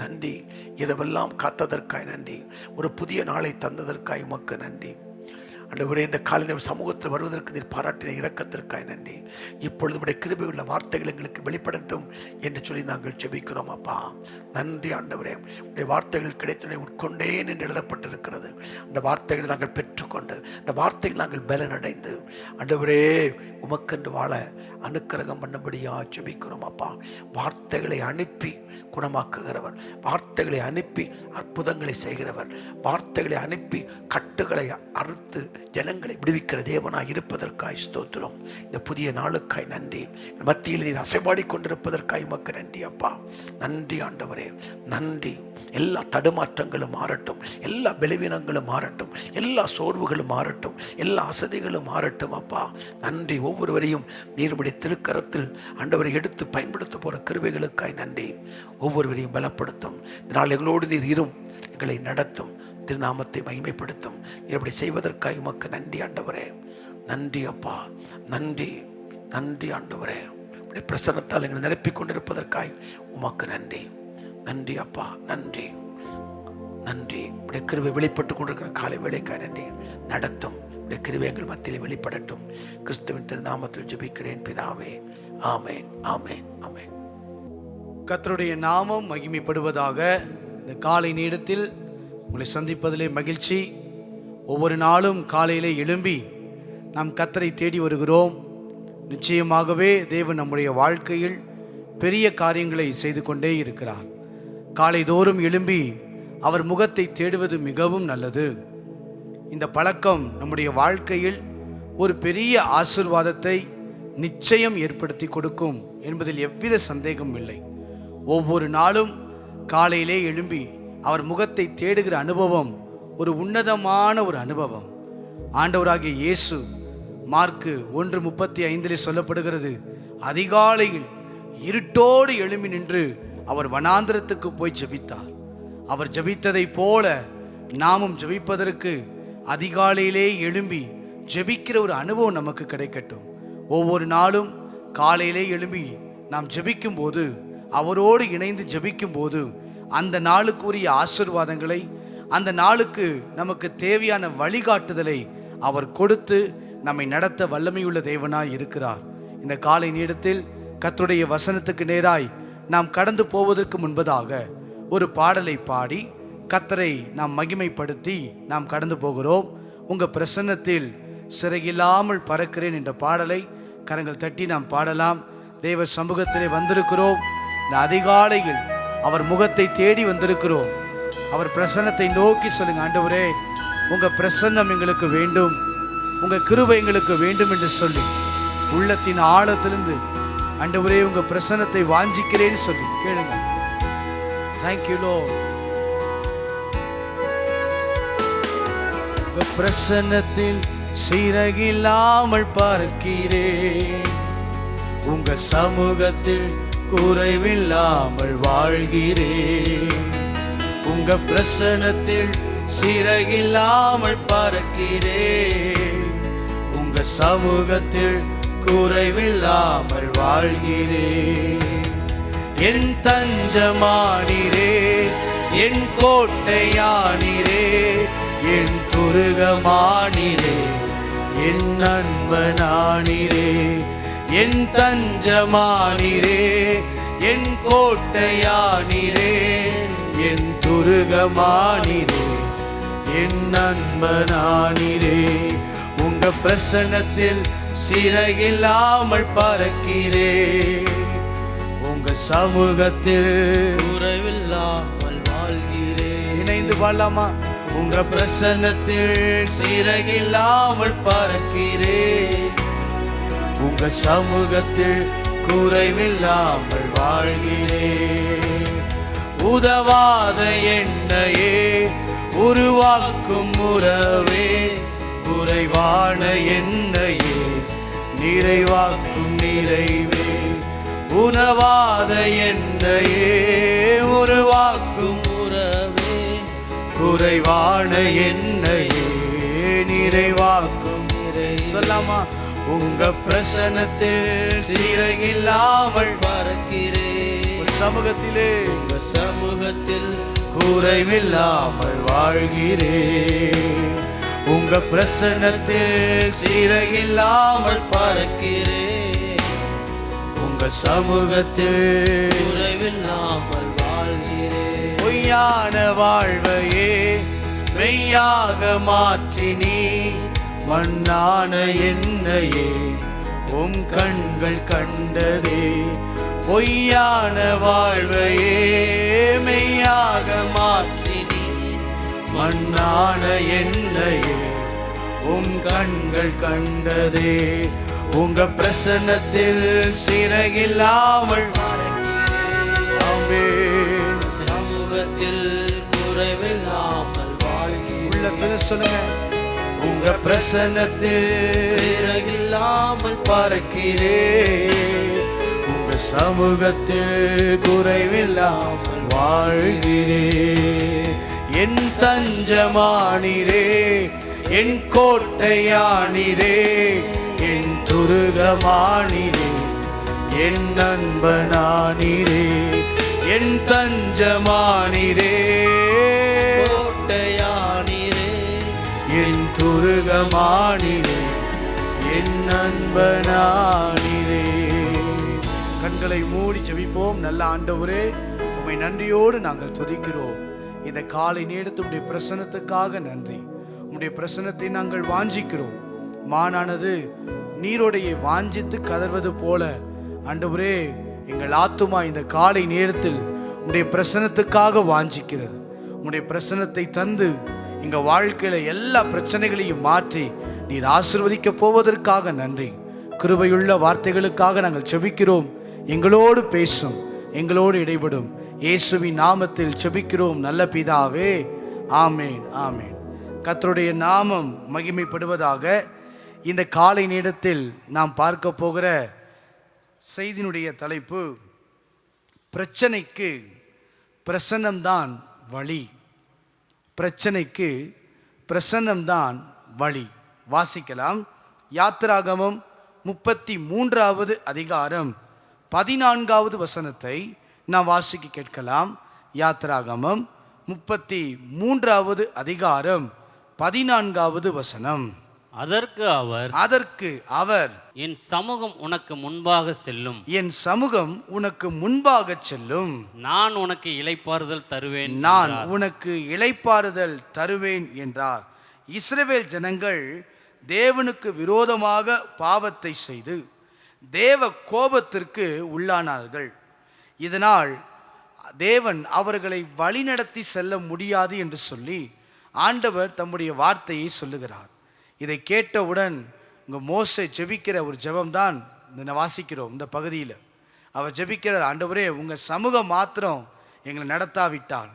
நன்றி. இரவெல்லாம் காத்ததற்காய் நன்றி. ஒரு புதிய நாளை தந்ததற்காய் உமக்கு நன்றி ஆண்டவரே. இந்த காலை சமூகத்தில் வருவதற்கு நீர் பாராட்டின இரக்கத்திற்காய் நன்றி. இப்பொழுது உடைய கிருபை உள்ள வார்த்தைகள் எங்களுக்கு வெளிப்படட்டும் என்று சொல்லி நாங்கள் ஜெபிக்கிறோம் அப்பா. நன்றி ஆண்டவரே. உடைய வார்த்தைகள் கிடைத்துடைய உட்கொண்டேன் என்று எழுதப்பட்டிருக்கிறது. அந்த வார்த்தைகளை நாங்கள் பெற்றுக்கொண்டு அந்த வார்த்தைகள் நாங்கள் பலனடைந்து ஆண்டவரே உமக்கென்று வாழ அனுக்கிரகம் பண்ணும்படியா ஜெபிக்கிறோம் அப்பா. வார்த்தைகளை அனுப்பி குணமாக்குகிறவர், வார்த்தைகளை அனுப்பி அற்புதங்களை செய்கிறவர், வார்த்தைகளை அனுப்பி கட்டுகளை அறுத்து ஜனங்களை விடுவிக்கிற தேவனாய் இருப்பதற்காய் ஸ்தோத்திரம். இந்த புதிய நாளுக்காய் நன்றி. மத்தியில் நீர் அசைபாடி கொண்டிருப்பதற்காய் உமக்கு நன்றி அப்பா. நன்றி ஆண்டவரே, நன்றி. எல்லா தடுமாற்றங்களும் மாறட்டும், எல்லா பலவீனங்களும் மாறட்டும், எல்லா சோர்வுகளும் மாறட்டும், எல்லா அசதிகளும் மாறட்டும் அப்பா. நன்றி. ஒவ்வொருவரையும் நீருடைய திருக்கரத்தில் ஆண்டவரை எடுத்து பயன்படுத்த போற கிருபைகளுக்காய் நன்றி. ஒவ்வொருவரையும் பலப்படுத்தும். இதனால் எங்களோடு நீர் இரும், எங்களை நடத்தும், திருநாமத்தை மகிமைப்படுத்தும். நீர் அப்படி செய்வதற்காக உமக்கு நன்றி ஆண்டவரே. நன்றி அப்பா, நன்றி நன்றி ஆண்டவரே. உடைய பிரசன்னத்தால் எங்களை நிரப்பிக் கொண்டிருப்பதற்காக உமக்கு நன்றி. நன்றி அப்பா, நன்றி நன்றி. உடைய கிருபை வெளிப்பட்டு கொண்டிருக்கிற காலை வேளைக்காய் நன்றி. நடத்தும். உடைய கிருபை எங்கள் மத்தியிலே வெளிப்படட்டும். கிறிஸ்துவின் திருநாமத்தில் ஜெபிக்கிறேன் பிதாவே. ஆமேன் ஆமேன் ஆமேன்.
கர்த்தருடைய நாமம் மகிமைப்படுவதாக. இந்த காலை நேரத்தில் உங்களை சந்திப்பதிலே மகிழ்ச்சி. ஒவ்வொரு நாளும் காலையிலே எழும்பி நாம் கர்த்தரை தேடி வருகிறோம். நிச்சயமாகவே தேவன் நம்முடைய வாழ்க்கையில் பெரிய காரியங்களை செய்து கொண்டே இருக்கிறார். காலைதோறும் எழும்பி அவர் முகத்தை தேடுவது மிகவும் நல்லது. இந்த பழக்கம் நம்முடைய வாழ்க்கையில் ஒரு பெரிய ஆசீர்வாதத்தை நிச்சயம் ஏற்படுத்தி கொடுக்கும் என்பதில் எவ்வித சந்தேகமும் இல்லை. ஒவ்வொரு நாளும் காலையிலே எழும்பி அவர் முகத்தை தேடுகிற அனுபவம் ஒரு உன்னதமான ஒரு அனுபவம். ஆண்டவராகிய இயேசு மார்க்கு 1:35 சொல்லப்படுகிறது, அதிகாலையில் இருட்டோடு எழும்பி நின்று அவர் வனாந்திரத்துக்கு போய் ஜெபித்தார். அவர் ஜெபித்ததை போல நாமும் ஜெபிப்பதற்கு அதிகாலையிலே எழும்பி ஜெபிக்கிற ஒரு அனுபவம் நமக்கு கிடைக்கட்டும். ஒவ்வொரு நாளும் காலையிலே எழும்பி நாம் ஜெபிக்கும் போது, அவரோடு இணைந்து ஜெபிக்கும் போது, அந்த நாளுக்குரிய ஆசீர்வாதங்களை, அந்த நாளுக்கு நமக்கு தேவையான வழிகாட்டுதலை அவர் கொடுத்து நம்மை நடத்த வல்லமையுள்ள தேவனாய் இருக்கிறார். இந்த காலை நேரத்தில் கர்த்தருடைய வசனத்துக்கு நேராய் நாம் கடந்து போவதற்கு முன்பதாக ஒரு பாடலை பாடி கர்த்தரை நாம் மகிமைப்படுத்தி நாம் கடந்து போகிறோம். உங்கள் பிரசன்னத்தில் சிறகில்லாமல் பறக்கிறேன் என்ற பாடலை கரங்கள் தட்டி நாம் பாடலாம். தேவ சமூகத்திலே வந்திருக்கிறோம். இந்த அதிகாலையில் அவர் முகத்தை தேடி வந்திருக்கிறோம். அவர் பிரசன்னத்தை நோக்கி சொல்லுங்க, ஆண்டவரே உங்கள் பிரசன்னம் எங்களுக்கு வேண்டும், உங்கள் கிருபை எங்களுக்கு வேண்டும் என்று சொல்லி உள்ளத்தின் ஆழத்திலிருந்து ஆண்டவரே உங்கள் பிரசன்னத்தை வாஞ்சிக்கிறேன்னு சொல்லி கேளுங்க. Thank you Lord. உங்கள் பிரசன்னத்தில் சிறகில்லாமல் பார்க்கிறேன், உங்க சமூகத்தில் குறைவில்லாமல் வாழ்கிறேன். உங்க பிரசன்னத்தில் சிறகில்லாமல் பார்க்கிறேன், உங்க சமூகத்தில் குறைவில்லாமல் வாழ்கிறேன். என் தஞ்சமானீரே, என் கோட்டையானீரே, என் துருகமானீரே, என் நண்பனானீரே. என் தஞ்சமானீரே, என் கோட்டையானீரே, என் துருகமானீரே, என் நண்பனானீரே. உங்க பிரசன்னத்தில் சிறகில்லாமல் பறக்கிறேன், உங்க சமூகத்தில் குறைவில்லாமல் வாழ்கிறேன். இணைந்து வாழலாமா? உங்க பிரசன்னத்தில் சிறகில்லாமல் பறக்கிறேன், உங்க சமூகத்தில் குறைவில்லாமல் வாழ்கிறேன். உதவாத என்னையே உருவாக்கும் உறவே, குறைவான என்னையே நிறைவாக்கும் நிறைவே. உணவாத என்னையே உருவாக்கும் உறவே, குறைவான என்னையே நிறைவாக்கும் நிறைவே. சொல்லாமா? உங்க பிரசன்னத்தில் சிறகில்லாமல் பறக்கிறேன், சமூகத்திலே உங்க சமூகத்தில் குறைவில்லாமல் வாழ்கிறேன். உங்க பிரசன்னத்தில் சிறகில்லாமல் பறக்கிறேன், உங்க சமூகத்தில் குறைவில்லாமல் வாழ்கிறேன். பொய்யான வாழ்வையே மெய்யாக மாற்றினீ, மண்ணான என்னையே உம் கண்கள் கண்டதே. பொய்யான வாழ்வையே மெய்யாக மாற்றினீ, மண்ணான என்னையே உம் கண்கள் கண்டதே. உங்க பிரசன்னத்தில் சிறகில்லாமல் சமூகத்தில் குறைவில்லாமல் வாழ்கிறேன். சொல்லுங்க, உங்க பிரசன்னத்தில் சிறகில்லாமல் பறக்கிறேன், உங்க சமூகத்தில் குறைவில்லாமல் வாழ்கிறேன். என் தஞ்சமானீரே, என் கோட்டையானீரே, என் துருகமானீரே, என் நண்பனானீரே. என் தஞ்சமானீரே, கோட்டையானீரே, என் துருகமானீரே, என் நண்பனானீரே. கண்களை மூடி ஜெபிப்போம். நல்ல ஆண்டவரே, உம்மை நன்றியோடு நாங்கள் துதிக்கிறோம். இந்த காலை நேரத்துடைய பிரசன்னத்துக்காக நன்றி. உம்முடைய பிரசன்னத்தை நாங்கள் வாஞ்சிக்கிறோம். மானானது நீரோடையை வாஞ்சித்து கதர்வது போல ஆண்டவரே, எங்கள் ஆத்துமா இந்த காலை நேரத்தில் உம்முடைய பிரசன்னத்துக்காக வாஞ்சிக்கிறது. உம்முடைய பிரசன்னத்தை தந்து எங்கள் வாழ்க்கையில எல்லா பிரச்சனைகளையும் மாற்றி நீர் ஆசீர்வதிக்க போவதற்காக நன்றி. கிருபையுள்ள வார்த்தைகளுக்காக நாங்கள் செபிக்கிறோம். எங்களோடு பேசும், எங்களோடு இடைபடும். இயேசுவின் நாமத்தில் செபிக்கிறோம் நல்ல பிதாவே, ஆமேன், ஆமேன். கர்த்தருடைய நாமம் மகிமைப்படுவதாக. இந்த காலை நேரத்தில் நாம் பார்க்க போகிற செய்தியினுடைய தலைப்பு, பிரச்சனைக்கு பிரசன்னம்தான் வழி. பிரச்சனைக்கு பிரசன்னம்தான் வழி. வாசிக்கலாம். யாத்திராகமம் 33வது அதிகாரம் 14வது வசனத்தை நாம் வாசிக்க கேட்கலாம். யாத்திராகமம் 33வது அதிகாரம் 14வது வசனம்.
அதற்கு அவர் என் சமூகம் உனக்கு முன்பாக செல்லும்,
என் சமூகம் உனக்கு முன்பாக செல்லும்,
நான் உனக்கு இளைப்பாறுதல் தருவேன்,
நான் உனக்கு இளைப்பாறுதல் தருவேன் என்றார். இஸ்ரவேல் ஜனங்கள் தேவனுக்கு விரோதமாக பாவத்தை செய்து தேவ கோபத்திற்கு உள்ளானார்கள். இதனால் தேவன் அவர்களை வழிநடத்தி செல்ல முடியாது என்று சொல்லி ஆண்டவர் தம்முடைய வார்த்தையை சொல்லுகிறார். இதை கேட்டவுடன் இங்கே மோசே ஜெபிக்கிற ஒரு ஜெபம்தான் வாசிக்கிறோம். இந்த பகுதியில் அவர் ஜெபிக்கிறார், ஆண்டவரே உங்கள் சமூகம் மாத்திரம் எங்களை நடத்தாவிட்டால்,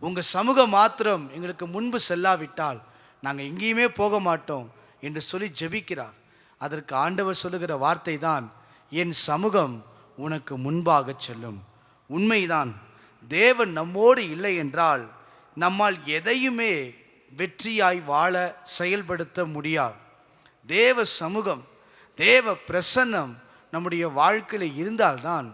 உங்கள் சமூகம் மாத்திரம் எங்களுக்கு முன்பு செல்லாவிட்டால் நாங்கள் எங்கேயுமே போக மாட்டோம் என்று சொல்லி ஜெபிக்கிறார். அதற்கு ஆண்டவர் சொல்லுகிற வார்த்தை தான், என் சமூகம் உனக்கு முன்பாக செல்லும். உண்மைதான், தேவன் நம்மோடு இல்லை என்றால் நம்மால் எதையுமே வெற்றியாய் வாழ செயல்படுத்த முடியாது. தேவ சமூகம், தேவ பிரசன்னம் நம்முடைய வாழ்க்கையில் இருந்தால்தான்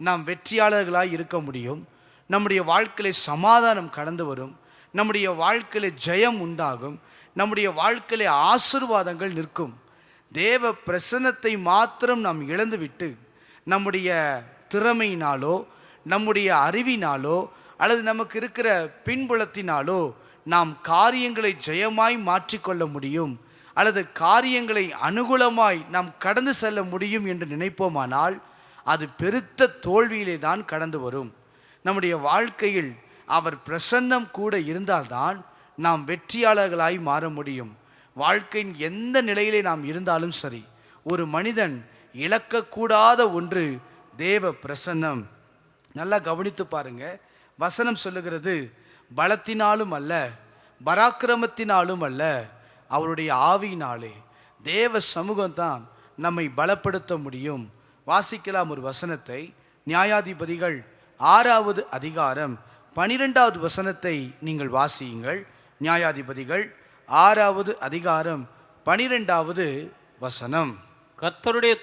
நாம் வெற்றியாளர்களாய் இருக்க முடியும். நம்முடைய வாழ்க்கையில் சமாதானம் கடந்து வரும், நம்முடைய வாழ்க்கையில் ஜெயம் உண்டாகும், நம்முடைய வாழ்க்கையில் ஆசீர்வாதங்கள் நிற்கும். தேவ பிரசன்னத்தை மாத்திரம் நாம் இழந்துவிட்டு நம்முடைய திறமையினாலோ நம்முடைய அறிவினாலோ அல்லது நமக்கு இருக்கிற பின்புலத்தினாலோ நாம் காரியங்களை ஜெயமாய் மாற்றிக்கொள்ள முடியும் அல்லது காரியங்களை அனுகூலமாய் நாம் கடந்து செல்ல முடியும் என்று நினைப்போமானால் அது பெருத்த தோல்வியிலே தான் கடந்து வரும். நம்முடைய வாழ்க்கையில் அவர் பிரசன்னம் கூட இருந்தால்தான் நாம் வெற்றியாளர்களாய் மாற முடியும். வாழ்க்கையின் எந்த நிலையிலே நாம் இருந்தாலும் சரி, ஒரு மனிதன் இழக்கக்கூடாத ஒன்று தேவ பிரசன்னம். நல்லா கவனித்து பாருங்க. வசனம் சொல்லுகிறது, பலத்தினாலும் அல்ல, பராக்கிரமத்தினாலும் அல்ல, அவருடைய ஆவியினாலே. தேவ சமூகம்தான் நம்மை பலப்படுத்த முடியும். வாசிக்கலாம் ஒரு வசனத்தை. நியாயாதிபதிகள் 6வது அதிகாரம் 12வது வசனத்தை நீங்கள் வாசியுங்கள். நியாயாதிபதிகள் 6வது அதிகாரம் 12வது வசனம்.
கர்த்தருடைய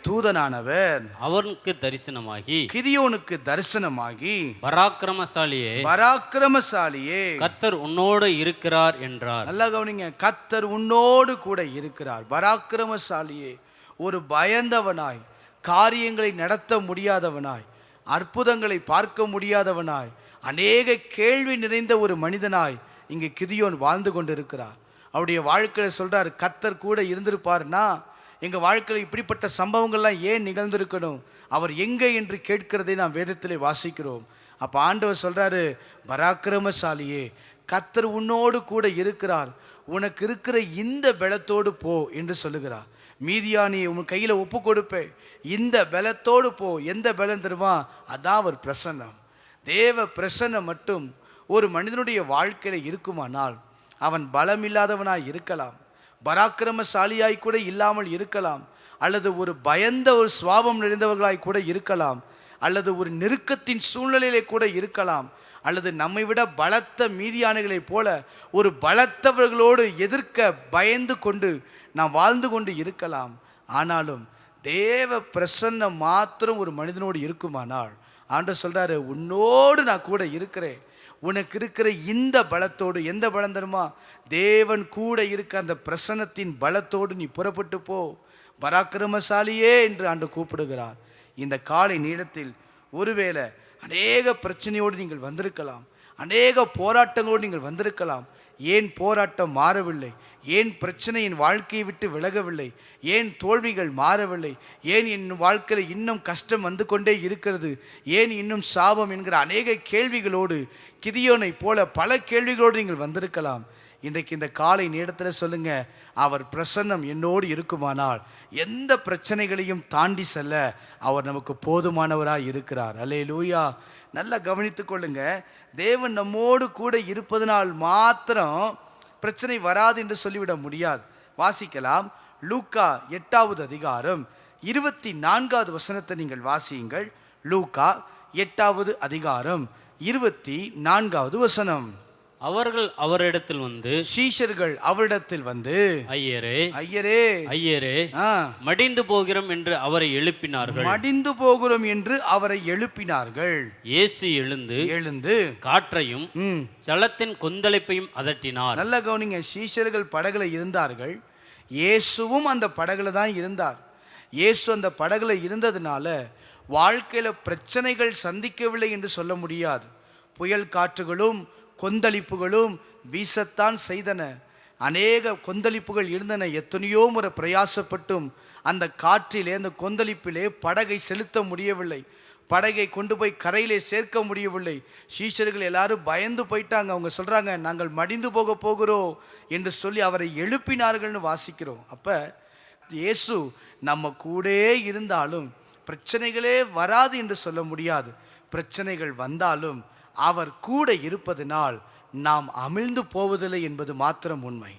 தூதனானவர்
அவனுக்கு
தரிசனமாகி,
கிதியோனுக்கு தரிசனமாகி,
பராக்கிரமசாலியே கர்த்தர் உன்னோடு இருக்கிறார் என்றார்.
நல்லா கவனிங்க, கர்த்தர் உன்னோடு கூட இருக்கிறார். பராக்கிரமசாலியே, ஒரு பயந்தவனாய், காரியங்களை நடத்த முடியாதவனாய், அற்புதங்களை பார்க்க முடியாதவனாய், அநேக கேள்வி நிறைந்த ஒரு மனிதனாய் இங்கே கிதியோன் வாழ்ந்து கொண்டிருக்கிறார். அவருடைய வாழ்க்கையில் சொல்கிறார், கர்த்தர் கூட இருந்திருப்பார்னா எங்கள் வாழ்க்கையில் இப்படிப்பட்ட சம்பவங்கள்லாம் ஏன் நிகழ்ந்திருக்கணும், அவர் எங்கே என்று கேட்கிறதை நாம் வேதத்திலே வாசிக்கிறோம். அப்போ ஆண்டவர் சொல்கிறாரு, பராக்கிரமசாலியே, கர்த்தர் உன்னோடு கூட இருக்கிறார், உனக்கு இருக்கிற இந்த பலத்தோடு போ என்று சொல்லுகிறார். மீதியானியை உன் கையில் ஒப்பு கொடுப்பேன், இந்த பலத்தோடு போ. எந்த பலம் தருமா? அதான் அவர் பிரசன்னம். தேவ பிரசன்னம் மட்டும் ஒரு மனிதனுடைய வாழ்க்கையில் இருக்குமானால் அவன் பலமில்லாதவனாய் இருக்கலாம், பராக்கிரமசாலியாய் கூட இல்லாமல் இருக்கலாம், அல்லது ஒரு பயந்த ஒரு சுவாபம் நிறைந்தவர்களாய் கூட இருக்கலாம், அல்லது ஒரு நெருக்கத்தின் சூழ்நிலையிலே கூட இருக்கலாம், அல்லது நம்மை விட பலத்த மீதியானைகளைப் போல ஒரு பலத்தவர்களோடு எதிர்க்க பயந்து கொண்டு நாம் வாழ்ந்து கொண்டு இருக்கலாம். ஆனாலும் தேவ பிரசன்னம் மாத்திரம் ஒரு மனிதனோடு இருக்குமானால் ஆண்டவர் சொல்றாரு, உன்னோடு நான் கூட இருக்கிறேன். உனக்கு இருக்கிற இந்த பலத்தோடு, எந்த பலம் தருமா? தேவன் கூட இருக்க அந்த பிரசன்னத்தின் பலத்தோடு நீ புறப்பட்டு போ, பராக்கிரமசாலியே என்று ஆண்டவர் கூப்பிடுகிறார். இந்த காலை நேரத்தில் ஒருவேளை அநேக பிரச்சனையோடு நீங்கள் வந்திருக்கலாம், அநேக போராட்டங்களோடு நீங்கள் வந்திருக்கலாம். ஏன் போராட்டம் மாறவில்லை? ஏன் பிரச்சனை என் வாழ்க்கையை விட்டு விலகவில்லை? ஏன் தோல்விகள் மாறவில்லை? ஏன் என் வாழ்க்கையில் இன்னும் கஷ்டம் வந்து கொண்டே இருக்கிறது? ஏன் இன்னும் சாபம் என்கிற அநேக கேள்விகளோடு, கிதியோனை போல பல கேள்விகளோடு நீங்கள் வந்திருக்கலாம். இன்றைக்கு இந்த காலை நேரத்தில் சொல்லுங்க, அவர் பிரசன்னம் என்னோடு இருக்குமானால் எந்த பிரச்சனைகளையும் தாண்டி செல்ல அவர் நமக்கு போதுமானவராக இருக்கிறார். அல்லேலூயா. நல்லா கவனித்துக் கொள்ளுங்க, தேவன் நம்மோடு கூட இருப்பதனால் மாத்திரம் பிரச்சனை வராது என்று சொல்லிவிட முடியாது. வாசிக்கலாம், லூக்கா 8வது அதிகாரம் 24வது வசனத்தை நீங்கள் வாசியுங்கள். லூக்கா 8வது அதிகாரம் 24வது வசனம்.
அவர்கள் அவரிடத்தில் வந்து,
சீஷர்கள் அவரிடத்தில் வந்து,
ஐயரே
ஐயரே
ஐயரே,
ஆ,
மடிந்து போகிறோம் என்று அவரை எழுப்பினார்கள்.
மடிந்து போகிறோம் என்று அவரை எழுப்பினார்கள்.
இயேசு எழுந்து காற்றையும் ஜலத்தின் கொந்தளிப்பையும் அதட்டினார்.
நல்ல கவனிங்க, சீஷர்கள் படகுல இருந்தார்கள், இயேசுவும் அந்த படகுல தான் இருந்தார். இயேசு அந்த படகுல இருந்ததுனால வாழ்க்கையில பிரச்சனைகள் சந்திக்கவில்லை என்று சொல்ல முடியாது. புயல் காற்றுகளும் கொந்தளிப்புகளும் வீசத்தான் செய்தன. அநேக கொந்தளிப்புகள் இருந்தன. எத்தனையோ முறை பிரயாசப்பட்டும் அந்த காற்றிலே, அந்த கொந்தளிப்பிலே படகை செலுத்த முடியவில்லை. படகை கொண்டு போய் கரையிலே சேர்க்க முடியவில்லை. சீஷர்கள் எல்லாரும் பயந்து போயிட்டாங்க. அவங்க சொல்றாங்க, நாங்கள் மடிந்து போகிறோம் என்று சொல்லி அவரை எழுப்பினார்கள்னு வாசிக்கிறோம். அப்ப இயேசு நம்ம கூட இருந்தாலும் பிரச்சனைகளே வராது என்று சொல்ல முடியாது. பிரச்சனைகள் வந்தாலும் அவர் கூட இருப்பதனால் நாம் அமிழ்ந்து போவதில்லை என்பது மாத்திரம் உண்மை.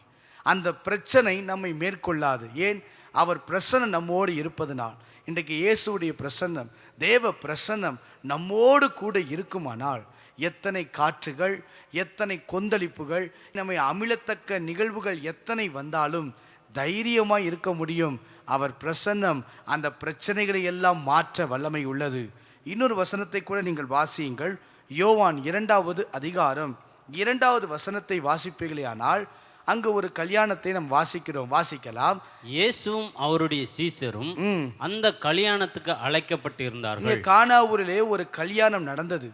அந்த பிரச்சனை நம்மை மேற்கொள்ளாது. ஏன்? அவர் பிரசன்னம் நம்மோடு இருப்பதனால். இன்றைக்கு இயேசுடைய பிரசன்னம், தேவ பிரசன்னம் நம்மோடு கூட இருக்குமானால் எத்தனை காற்றுகள், எத்தனை கொந்தளிப்புகள், நம்மை அமிழத்தக்க நிகழ்வுகள் எத்தனை வந்தாலும் தைரியமாய் இருக்க முடியும். அவர் பிரசன்னம் அந்த பிரச்சனைகளை எல்லாம் மாற்ற வல்லமை உள்ளது. இன்னொரு வசனத்தை கூட நீங்கள் வாசியுங்கள். யோவான் 2வது அதிகாரம் 2வது வசனத்தை வாசிப்பீர்களேயானால் அங்கு ஒரு கல்யாணத்தை நாம் வாசிக்கிறோம். வாசிக்கலாம்.
இயேசுவும் அவருடைய சீஷரும் அந்த கல்யாணத்துக்கு அழைக்கப்பட்டிருந்தார்கள்.
கானாவூரிலே ஒரு கல்யாணம் நடந்தது.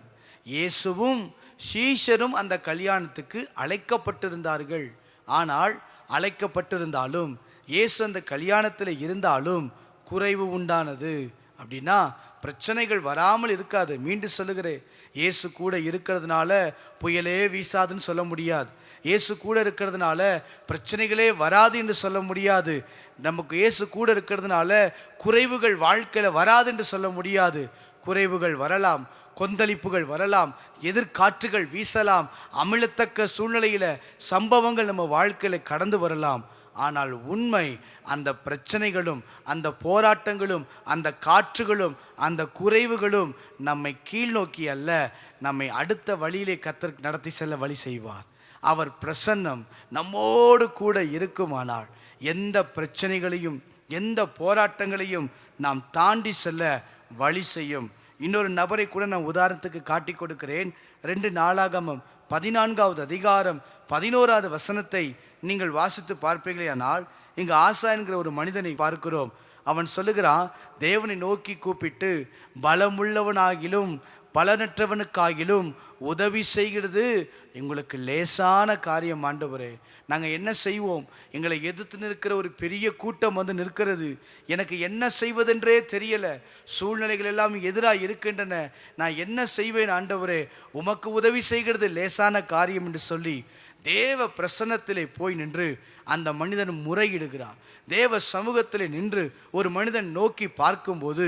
இயேசுவும் சீஷரும் அந்த கல்யாணத்துக்கு அழைக்கப்பட்டிருந்தார்கள். ஆனால் அழைக்கப்பட்டிருந்தாலும் இயேசு அந்த கல்யாணத்தில் இருந்தாலும் குறைவு உண்டானது. அப்படின்னா பிரச்சனைகள் வராமல் இருக்காது. மீண்டும் சொல்லுகிறேன், இயேசு கூட இருக்கிறதுனால புயலே வீசாதுன்னு சொல்ல முடியாது. இயேசு கூட இருக்கிறதுனால பிரச்சனைகளே வராது என்று சொல்ல முடியாது. நமக்கு இயேசு கூட இருக்கிறதுனால குறைவுகள் வாழ்க்கையில் வராது என்று சொல்ல முடியாது. குறைவுகள் வரலாம், கொந்தளிப்புகள் வரலாம், எதிர்காற்றுகள் வீசலாம், அமிழத்தக்க சூழ்நிலையில் சம்பவங்கள் நம்ம வாழ்க்கையில் கடந்து வரலாம். ஆனால் உண்மை, அந்த பிரச்சனைகளும் அந்த போராட்டங்களும் அந்த காற்றுகளும் அந்த குறைவுகளும் நம்மை கீழ் நோக்கி அல்ல, நம்மை அடுத்த வழியிலே கர்த்தர் நடத்தி செல்ல வழி செய்வார். அவர் பிரசன்னம் நம்மோடு கூட இருக்குமானால் எந்த பிரச்சனைகளையும் எந்த போராட்டங்களையும் நாம் தாண்டி செல்ல வழி செய்யும். இன்னொரு நபரை கூட நான் உதாரணத்துக்கு காட்டி கொடுக்கிறேன். 2 நாளாகமம் 14வது அதிகாரம் 11வது வசனத்தை நீங்கள் வாசித்து பார்ப்பீர்களேயானால் இங்கு ஆசா என்கிற ஒரு மனிதனை பார்க்கிறோம். அவன் சொல்லுகிறான், தேவனை நோக்கி கூப்பிட்டு பலமுள்ளவனாகிலும் பலனற்றவனுக்காகிலும் உதவி செய்கிறது எங்களுக்கு லேசான காரியம் ஆண்டவரே. நாங்கள் என்ன செய்வோம்? எங்களை எதிர்த்து நிற்கிற ஒரு பெரிய கூட்டம் வந்து நிற்கிறது. எனக்கு என்ன செய்வதென்றே தெரியலை. சூழ்நிலைகள் எல்லாம் எதிராக இருக்கின்றன. நான் என்ன செய்வேன் ஆண்டவரே? உமக்கு உதவி செய்கிறது லேசான காரியம் என்று சொல்லி தேவ பிரசன்னத்திலே போய் நின்று அந்த மனிதன் முறையிடுகிறான். தேவ சமூகத்திலே நின்று ஒரு மனிதன் நோக்கி பார்க்கும்போது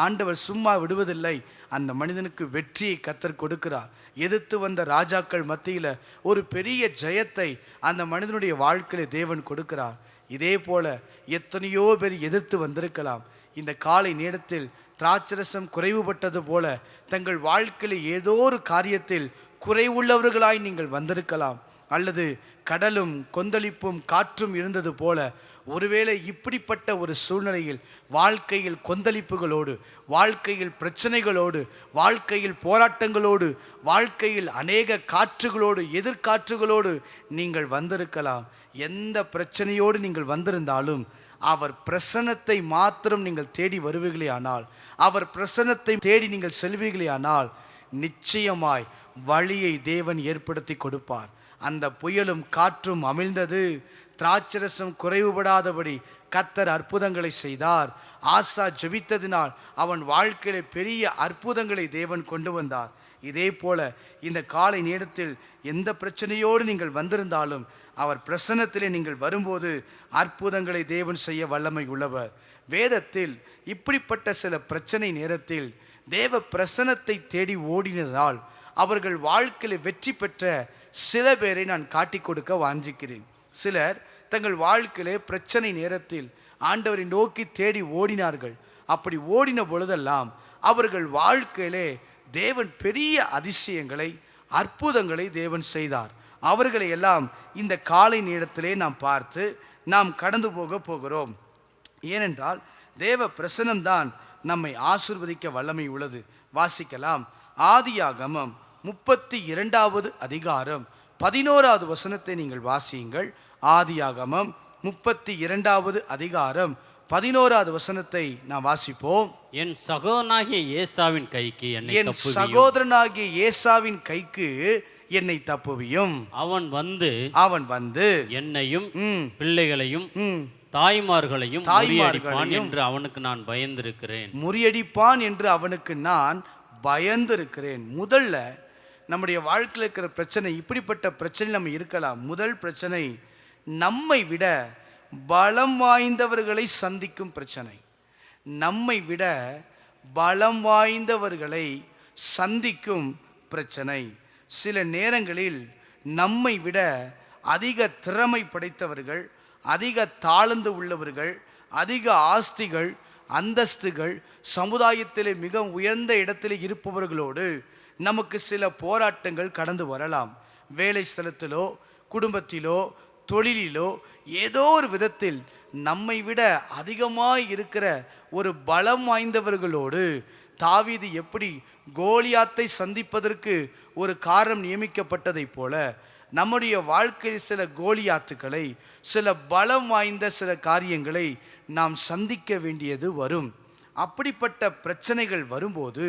ஆண்டவர் சும்மா விடுவதில்லை. அந்த மனிதனுக்கு வெற்றியை கர்த்தர் கொடுக்கிறார். எதிர்த்து வந்த ராஜாக்கள் மத்தியில் ஒரு பெரிய ஜெயத்தை அந்த மனிதனுடைய வாழ்க்கையில தேவன் கொடுக்கிறார். இதே போல எத்தனையோ பேர் எதிர்த்து வந்திருக்கலாம். இந்த காலை நேரத்தில் திராட்சரசம் குறைவுபட்டது போல தங்கள் வாழ்க்கையில் ஏதோ ஒரு காரியத்தில் குறைவுள்ளவர்களாய் நீங்கள் வந்திருக்கலாம். அல்லது கடலும் கொந்தளிப்பும் காற்றும் இருந்தது போல ஒருவேளை இப்படிப்பட்ட ஒரு சூழ்நிலையில் வாழ்க்கையில் கொந்தளிப்புகளோடு, வாழ்க்கையில் பிரச்சனைகளோடு, வாழ்க்கையில் போராட்டங்களோடு, வாழ்க்கையில் அநேக காற்றுகளோடு, எதிர்காற்றுகளோடு நீங்கள் வந்திருக்கலாம். எந்த பிரச்சனையோடு நீங்கள் வந்திருந்தாலும் அவர் பிரசன்னத்தை மாத்திரம் நீங்கள் தேடி வருவீர்களே ஆனால், அவர் பிரசன்னத்தை தேடி நீங்கள் செல்வீர்களே ஆனால் நிச்சயமாய் வழியை தேவன் ஏற்படுத்தி கொடுப்பார். அந்த புயலும் காற்றும் அமிழ்ந்தது. திராட்சரசம் குறைவுபடாதபடி கர்த்தர் அற்புதங்களை செய்தார். ஆசா ஜெபித்ததினால் அவன் வாழ்க்கையில பெரிய அற்புதங்களை தேவன் கொண்டு வந்தார். இதே போல இந்த காலை நேரத்தில் எந்த பிரச்சனையோடு நீங்கள் வந்திருந்தாலும் அவர் பிரசன்னத்திலே நீங்கள் வரும்போது அற்புதங்களை தேவன் செய்ய வல்லமை உள்ளவர். வேதத்தில் இப்படிப்பட்ட சில பிரச்சனை நேரத்தில் தேவ பிரசன்னத்தை தேடி ஓடினதால் அவர்கள் வாழ்க்கையில் வெற்றி பெற்ற சில பேரை நான் காட்டி கொடுக்க வாஞ்சிக்கிறேன். சிலர் தங்கள் வாழ்க்கையிலே பிரச்சனை நேரத்தில் ஆண்டவரை நோக்கி தேடி ஓடினார்கள். அப்படி ஓடின பொழுதெல்லாம் அவர்கள் வாழ்க்கையிலே தேவன் பெரிய அதிசயங்களை அற்புதங்களை தேவன் செய்தார். அவர்களை எல்லாம் இந்த காலை நேரத்திலே நாம் பார்த்து நாம் கடந்து போகிறோம். ஏனென்றால் தேவ பிரசன்னம்தான் நம்மை ஆசீர்வதிக்க வல்லமை உள்ளது. வாசிக்கலாம். ஆதியாகமம் 32வது அதிகாரம் 11வது வசனத்தை நீங்கள் வாசியுங்கள். ஆதியாகமம் 32வது அதிகாரம் 11வது வசனத்தை நாம் வாசிப்போம்.
என் சகோதரனாகிய ஏசாவின் கைக்கு
என்னை தப்புவியும்.
அவன் வந்து என்னையும் பிள்ளைகளையும் தாய்மார்களையும் முறியடிப்பான் என்று அவனுக்கு நான் பயந்திருக்கிறேன். முதல்ல நம்முடைய வாழ்க்கையில் இருக்கிற பிரச்சனை, இப்படிப்பட்ட பிரச்சனை நம்ம இருக்கலாம். முதல் பிரச்சனை, நம்மை விட பலம் வாய்ந்தவர்களை சந்திக்கும் பிரச்சனை. நம்மை விட பலம் வாய்ந்தவர்களை சந்திக்கும் பிரச்சனை. சில நேரங்களில் நம்மை விட அதிக திறமை படைத்தவர்கள், அதிக தாளந்து உள்ளவர்கள், அதிக ஆஸ்திகள், அந்தஸ்துகள், சமுதாயத்திலே மிக உயர்ந்த இடத்திலே இருப்பவர்களோடு நமக்கு சில போராட்டங்கள் கடந்து வரலாம். வேலை ஸ்தலத்திலோ, குடும்பத்திலோ, தொழிலிலோ, ஏதோ ஒரு விதத்தில் நம்மை விட அதிகமாய் இருக்கிற ஒரு பலம் வாய்ந்தவர்களோடு தாவீது எப்படி கோலியாத்தை சந்திப்பதற்கு ஒரு காரணம் நியமிக்கப்பட்டதைப் போல நம்முடைய வாழ்க்கையில் சில கோலியாத்துக்களை, சில பலம் வாய்ந்த சில காரியங்களை நாம் சந்திக்க வேண்டியது வரும். அப்படிப்பட்ட பிரச்சனைகள் வரும்போது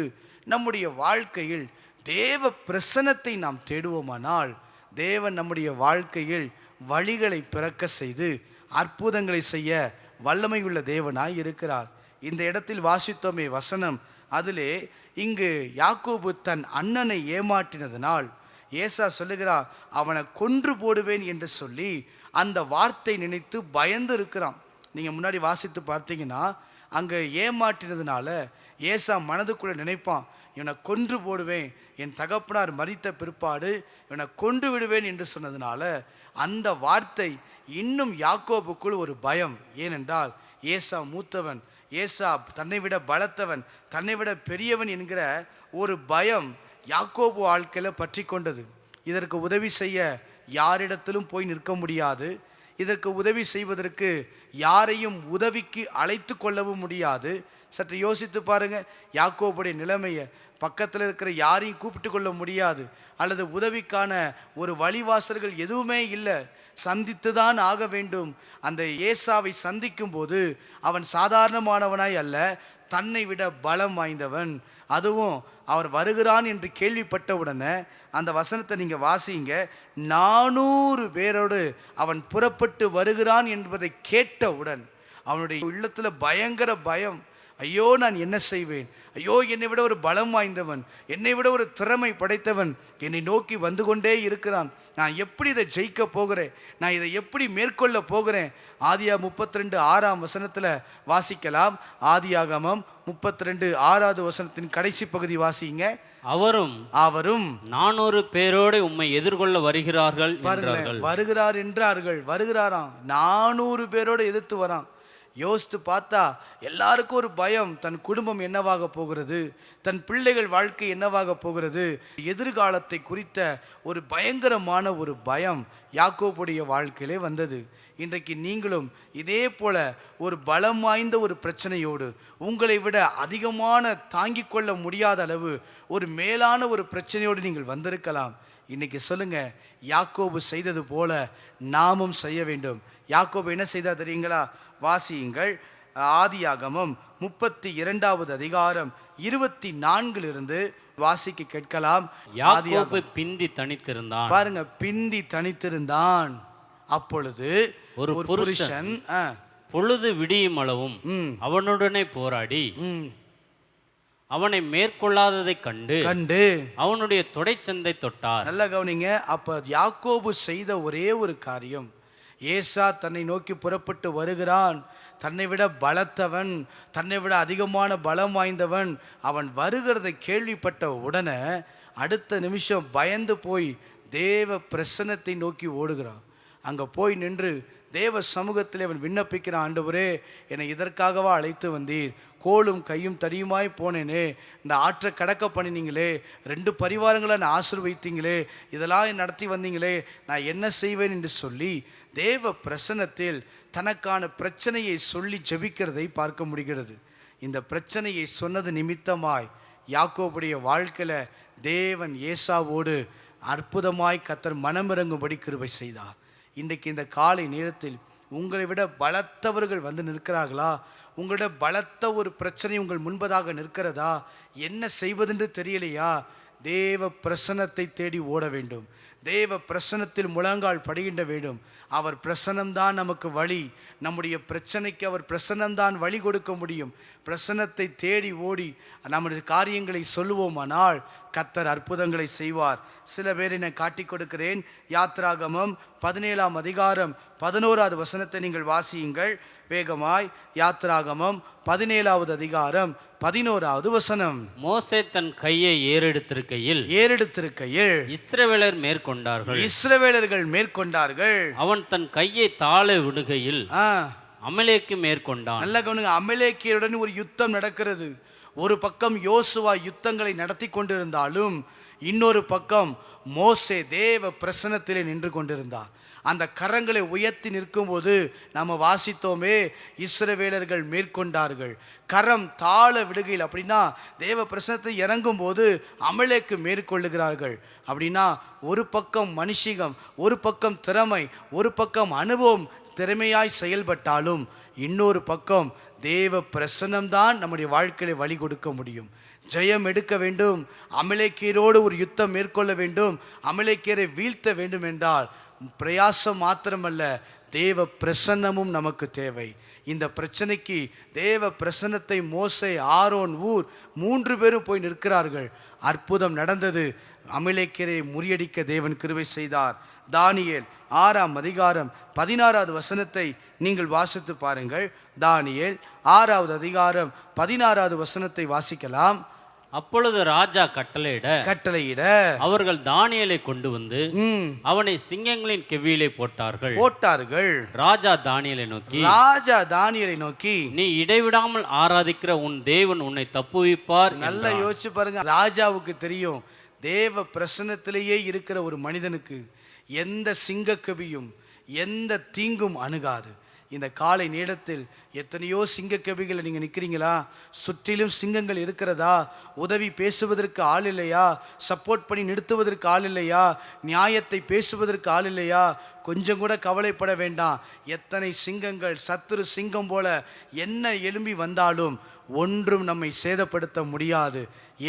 நம்முடைய வாழ்க்கையில் தேவ பிரசன்னத்தை நாம் தேடுவோமானால் தேவன் நம்முடைய வாழ்க்கையில் வழிகளை பிறக்க செய்து அற்புதங்களை செய்ய வல்லமையுள்ள தேவனாய் இருக்கிறார். இந்த இடத்தில் வாசித்தோமே வசனம், அதிலே இங்கு யாக்கோபு தன் அண்ணனை ஏமாற்றினதனால் ஏசா சொல்லுகிறான், அவனை கொன்று போடுவேன் என்று சொல்லி அந்த வார்த்தை நினைத்து பயந்து இருக்கிறான். நீங்கள் முன்னாடி வாசித்து பார்த்தீங்கன்னா அங்கே ஏமாற்றினதுனால ஏசா மனதுக்குள்ளே நினைப்பான், இவனை கொன்று போடுவேன், என் தகப்பனார் மரித்த பிற்பாடு இவனை கொன்று விடுவேன் என்று சொன்னதுனால அந்த வார்த்தை இன்னும் யாக்கோபுக்குள் ஒரு பயம். ஏனென்றால் ஏசா மூத்தவன், ஏசா தன்னை விட பலத்தவன், தன்னை விட பெரியவன் என்கிற ஒரு பயம் யாக்கோபு வாழ்க்கையில் பற்றி கொண்டது. இதற்கு உதவி செய்ய யாரிடத்திலும் போய் நிற்க முடியாது. இதற்கு உதவி செய்வதற்கு யாரையும் உதவிக்கு அழைத்து கொள்ளவும் முடியாது. சற்று யோசித்து பாருங்க, யாக்கோபுடைய நிலைமையை. பக்கத்தில் இருக்கிற யாரையும் கூப்பிட்டு கொள்ள முடியாது, அல்லது உதவிக்கான ஒரு வழிவாசல்கள் எதுவுமே இல்லை. சந்தித்து தான் ஆக வேண்டும். அந்த ஏசாவை சந்திக்கும் போது அவன் சாதாரணமானவனாய் அல்ல, தன்னை விட பலம் வாய்ந்தவன். அதுவும் அவர் வருகிறான் என்று கேள்விப்பட்டவுடனே அந்த வசனத்தை நீங்கள் வாசிங்க. 400 பேரோடு அவன் புறப்பட்டு வருகிறான் என்பதை கேட்டவுடன் அவனுடைய உள்ளத்தில் பயங்கர பயம். ஐயோ, நான் என்ன செய்வேன்? ஐயோ, என்னை விட ஒரு பலம் வாய்ந்தவன், என்னை விட ஒரு திறமை படைத்தவன் என்னை நோக்கி வந்து கொண்டே இருக்கிறான். நான் எப்படி இதை ஜெயிக்க போகிறேன்? நான் இதை எப்படி மேற்கொள்ள போகிறேன்? ஆதியா 32:6 வசனத்தில் வாசிக்கலாம். ஆதியாகமம் 32:6 வசனத்தின் கடைசி பகுதி வாசிங்க. அவரும் 400 பேரோடு உம்மை எதிர்கொள்ள வருகிறார்கள்.
வருகிறார் என்றார்கள். வருகிறாராம், 400 பேரோடு எதிர்த்து வரான். யோசித்து பார்த்தா எல்லாருக்கும் ஒரு பயம். தன் குடும்பம் என்னவாக போகிறது, தன் பிள்ளைகள் வாழ்க்கை என்னவாக போகிறது, எதிர்காலத்தை குறித்த ஒரு பயங்கரமான ஒரு பயம் யாக்கோபுடைய வாழ்க்கையிலே வந்தது. இன்றைக்கு நீங்களும் இதே போல ஒரு பலம் வாய்ந்த ஒரு பிரச்சனையோடு, உங்களை விட அதிகமான தாங்கிக் கொள்ள முடியாத அளவு ஒரு மேலான ஒரு பிரச்சனையோடு நீங்கள் வந்திருக்கலாம். இன்னைக்கு சொல்லுங்க, யாக்கோபு செய்தது போல நாமும் செய்ய வேண்டும். யாக்கோபு என்ன செய்தா தெரியுங்களா? வாசியுங்கள். ஆதியாகமம் 32வது அதிகாரம் 24 வாசிக்க கேட்கலாம்.
யாக்கோபு பிந்தி தனித்திருந்தான்.
பாருங்க, பிந்தி தனித்திருந்தான். அப்பொழுது ஒரு புருஷன்
பொழுது விடியும் அளவும் அவனுடனே போராடி
அவனை மேற்கொள்ளாததைக் கண்டு அவனுடைய தொடைச்சந்தை தொட்டார்.
நல்ல கவனிங்க. அப்ப யாக்கோபு செய்த ஒரே ஒரு காரியம், ஏசா தன்னை நோக்கி புறப்பட்டு வருகிறான், தன்னை விட பலத்தவன், தன்னை விட அதிகமான பலம் வாய்ந்தவன், அவன் வருகிறதை கேள்விப்பட்ட உடனே அடுத்த நிமிஷம் பயந்து போய் தேவ பிரசன்னத்தை நோக்கி ஓடுகிறான். அங்கே போய் நின்று தேவ சமூகத்தில் அவன் விண்ணப்பிக்கிறான், ஆண்டவரே என்னை இதற்காகவா அழைத்து வந்தீர்? கோலும் கையும் தடியுமாய் போனேனே, இந்த ஆற்றை கடக்க பண்ணினீங்களே, 2 பரிவாரங்களை நான் ஆசீர்வதித்தீங்களே, இதெல்லாம் நடத்தி வந்தீங்களே, நான் என்ன செய்வேன் என்று சொல்லி தேவ பிரசன்னத்தில் தனக்கான பிரச்சனையை சொல்லி ஜெபிக்கிறதை பார்க்க முடிகிறது. இந்த பிரச்சனையை சொன்னது நிமித்தமாய் யாக்கோபுடைய வாழ்க்கையில் தேவன் ஏசாவோடு அற்புதமாய் கர்த்தர் மனமிறங்கும்படி கிருபை செய்தார். இன்றைக்கு இந்த காலை நேரத்தில் உங்களை விட பலத்தவர்கள் வந்து நிற்கிறார்களா? உங்களோட பலத்த ஒரு பிரச்சனை உங்கள் முன்பதாக நிற்கிறதா? என்ன செய்வதென்று தெரியலையா? தேவ பிரசன்னத்தை தேடி ஓட வேண்டும். தேவ பிரசன்னத்தில் முழங்கால் படுகின்ற வேண்டும். அவர் பிரசன்னம்தான் நமக்கு வழி. நம்முடைய பிரச்சனைக்கு அவர் பிரசன்னம்தான் வழி கொடுக்க முடியும். பிரசன்னத்தை தேடி ஓடி நம்முடைய காரியங்களை சொல்லுவோமானால் கர்த்தர் அற்புதங்களை செய்வார். சில பேரை நான் காட்டி கொடுக்கிறேன். யாத்ராகமம் 17ஆம் அதிகாரம் 11வது வசனத்தை நீங்கள் வாசியுங்கள் வேகமாய். யாத்ராகமம் 17வது அதிகாரம் 11வது வசனம்.
மோசே தன் கையை ஏறெடுத்திருக்கையில்
இஸ்ரவேலர்கள் மேற்கொண்டார்கள்.
அவன் தன் கையை தாழ விடுகையில் அமலேக்கு மேற்கொண்டான்.
நல்ல கவனிங்க. அமலேக்கியருடன் ஒரு யுத்தம் நடக்கிறது. ஒரு பக்கம் யோசுவா யுத்தங்களை நடத்தி கொண்டிருந்தாலும் இன்னொரு பக்கம் மோசே தேவ பிரசன்னத்திலே நின்று கொண்டிருந்தார். அந்த கரங்களை உயர்த்தி நிற்கும்போது நம்ம வாசித்தோமே, இஸ்ரவேலர்கள் மேற்கொண்டார்கள். கரம் தாழ விடுகையில் அப்படின்னா தேவ பிரசன்னத்தை இறங்கும் போது அமலேக்கு மேற்கொள்ளுகிறார்கள். அப்படின்னா ஒரு பக்கம் மனுஷிகம், ஒரு பக்கம் திறமை, ஒரு பக்கம் அனுபவம் திறமையாய் செயல்பட்டாலும் இன்னொரு பக்கம் தேவ பிரசன்னம்தான் நம்முடைய வாழ்க்கையில வழி கொடுக்க முடியும். ஜெயம் எடுக்க வேண்டும், அமலேக்கியரோடு ஒரு யுத்தம் மேற்கொள்ள வேண்டும், அமலேக்கியரை வீழ்த்த வேண்டும் என்றால் பிரயாசம் மாத்திரமல்ல, தேவ பிரசன்னமும் நமக்கு தேவை. இந்த பிரச்சனைக்கு தேவ பிரசன்னத்தை மோசே, ஆரோன், ஊர் 3 பேரும் போய் நிற்கிறார்கள். அற்புதம் நடந்தது. அமலேக்கியரை முறியடிக்க தேவன் கிருபை செய்தார். தானியேல் 6ஆம் அதிகாரம் 16வது வசனத்தை நீங்கள் வாசித்து பாருங்கள். தானியேல் 6வது அதிகாரம் 16வது வசனத்தை வாசிக்கலாம்.
அப்பொழுது ராஜா கட்டளையிட அவர்கள் தானியேலை கொண்டு வந்து அவனை சிங்கங்களின் கெவியிலே போட்டார்கள். ராஜா தானியேலை நோக்கி நீ இடைவிடாமல் ஆராதிக்கிற உன் தேவன் உன்னை தப்புவிப்பார்.
நல்லா யோசிச்சு பாருங்க. ராஜாவுக்கு தெரியும், தேவ பிரசன்னத்திலேயே இருக்கிற ஒரு மனிதனுக்கு எந்த சிங்கக்கவியும் எந்த தீங்கும் அணுகாது. இந்த காலை நேரத்தில் எத்தனையோ சிங்கக்கவிகளை நீங்கள் நிற்கிறீங்களா? சுற்றிலும் சிங்கங்கள் இருக்கிறதா? உதவி பேசுவதற்கு ஆள் இல்லையா? சப்போர்ட் பண்ணி நிறுத்துவதற்கு ஆள் இல்லையா? நியாயத்தை பேசுவதற்கு ஆள் இல்லையா? கொஞ்சம் கூட கவலைப்பட வேண்டாம். எத்தனை சிங்கங்கள், சத்துரு சிங்கம் போல என்ன எழும்பி வந்தாலும் ஒன்றும் நம்மை சேதப்படுத்த முடியாது.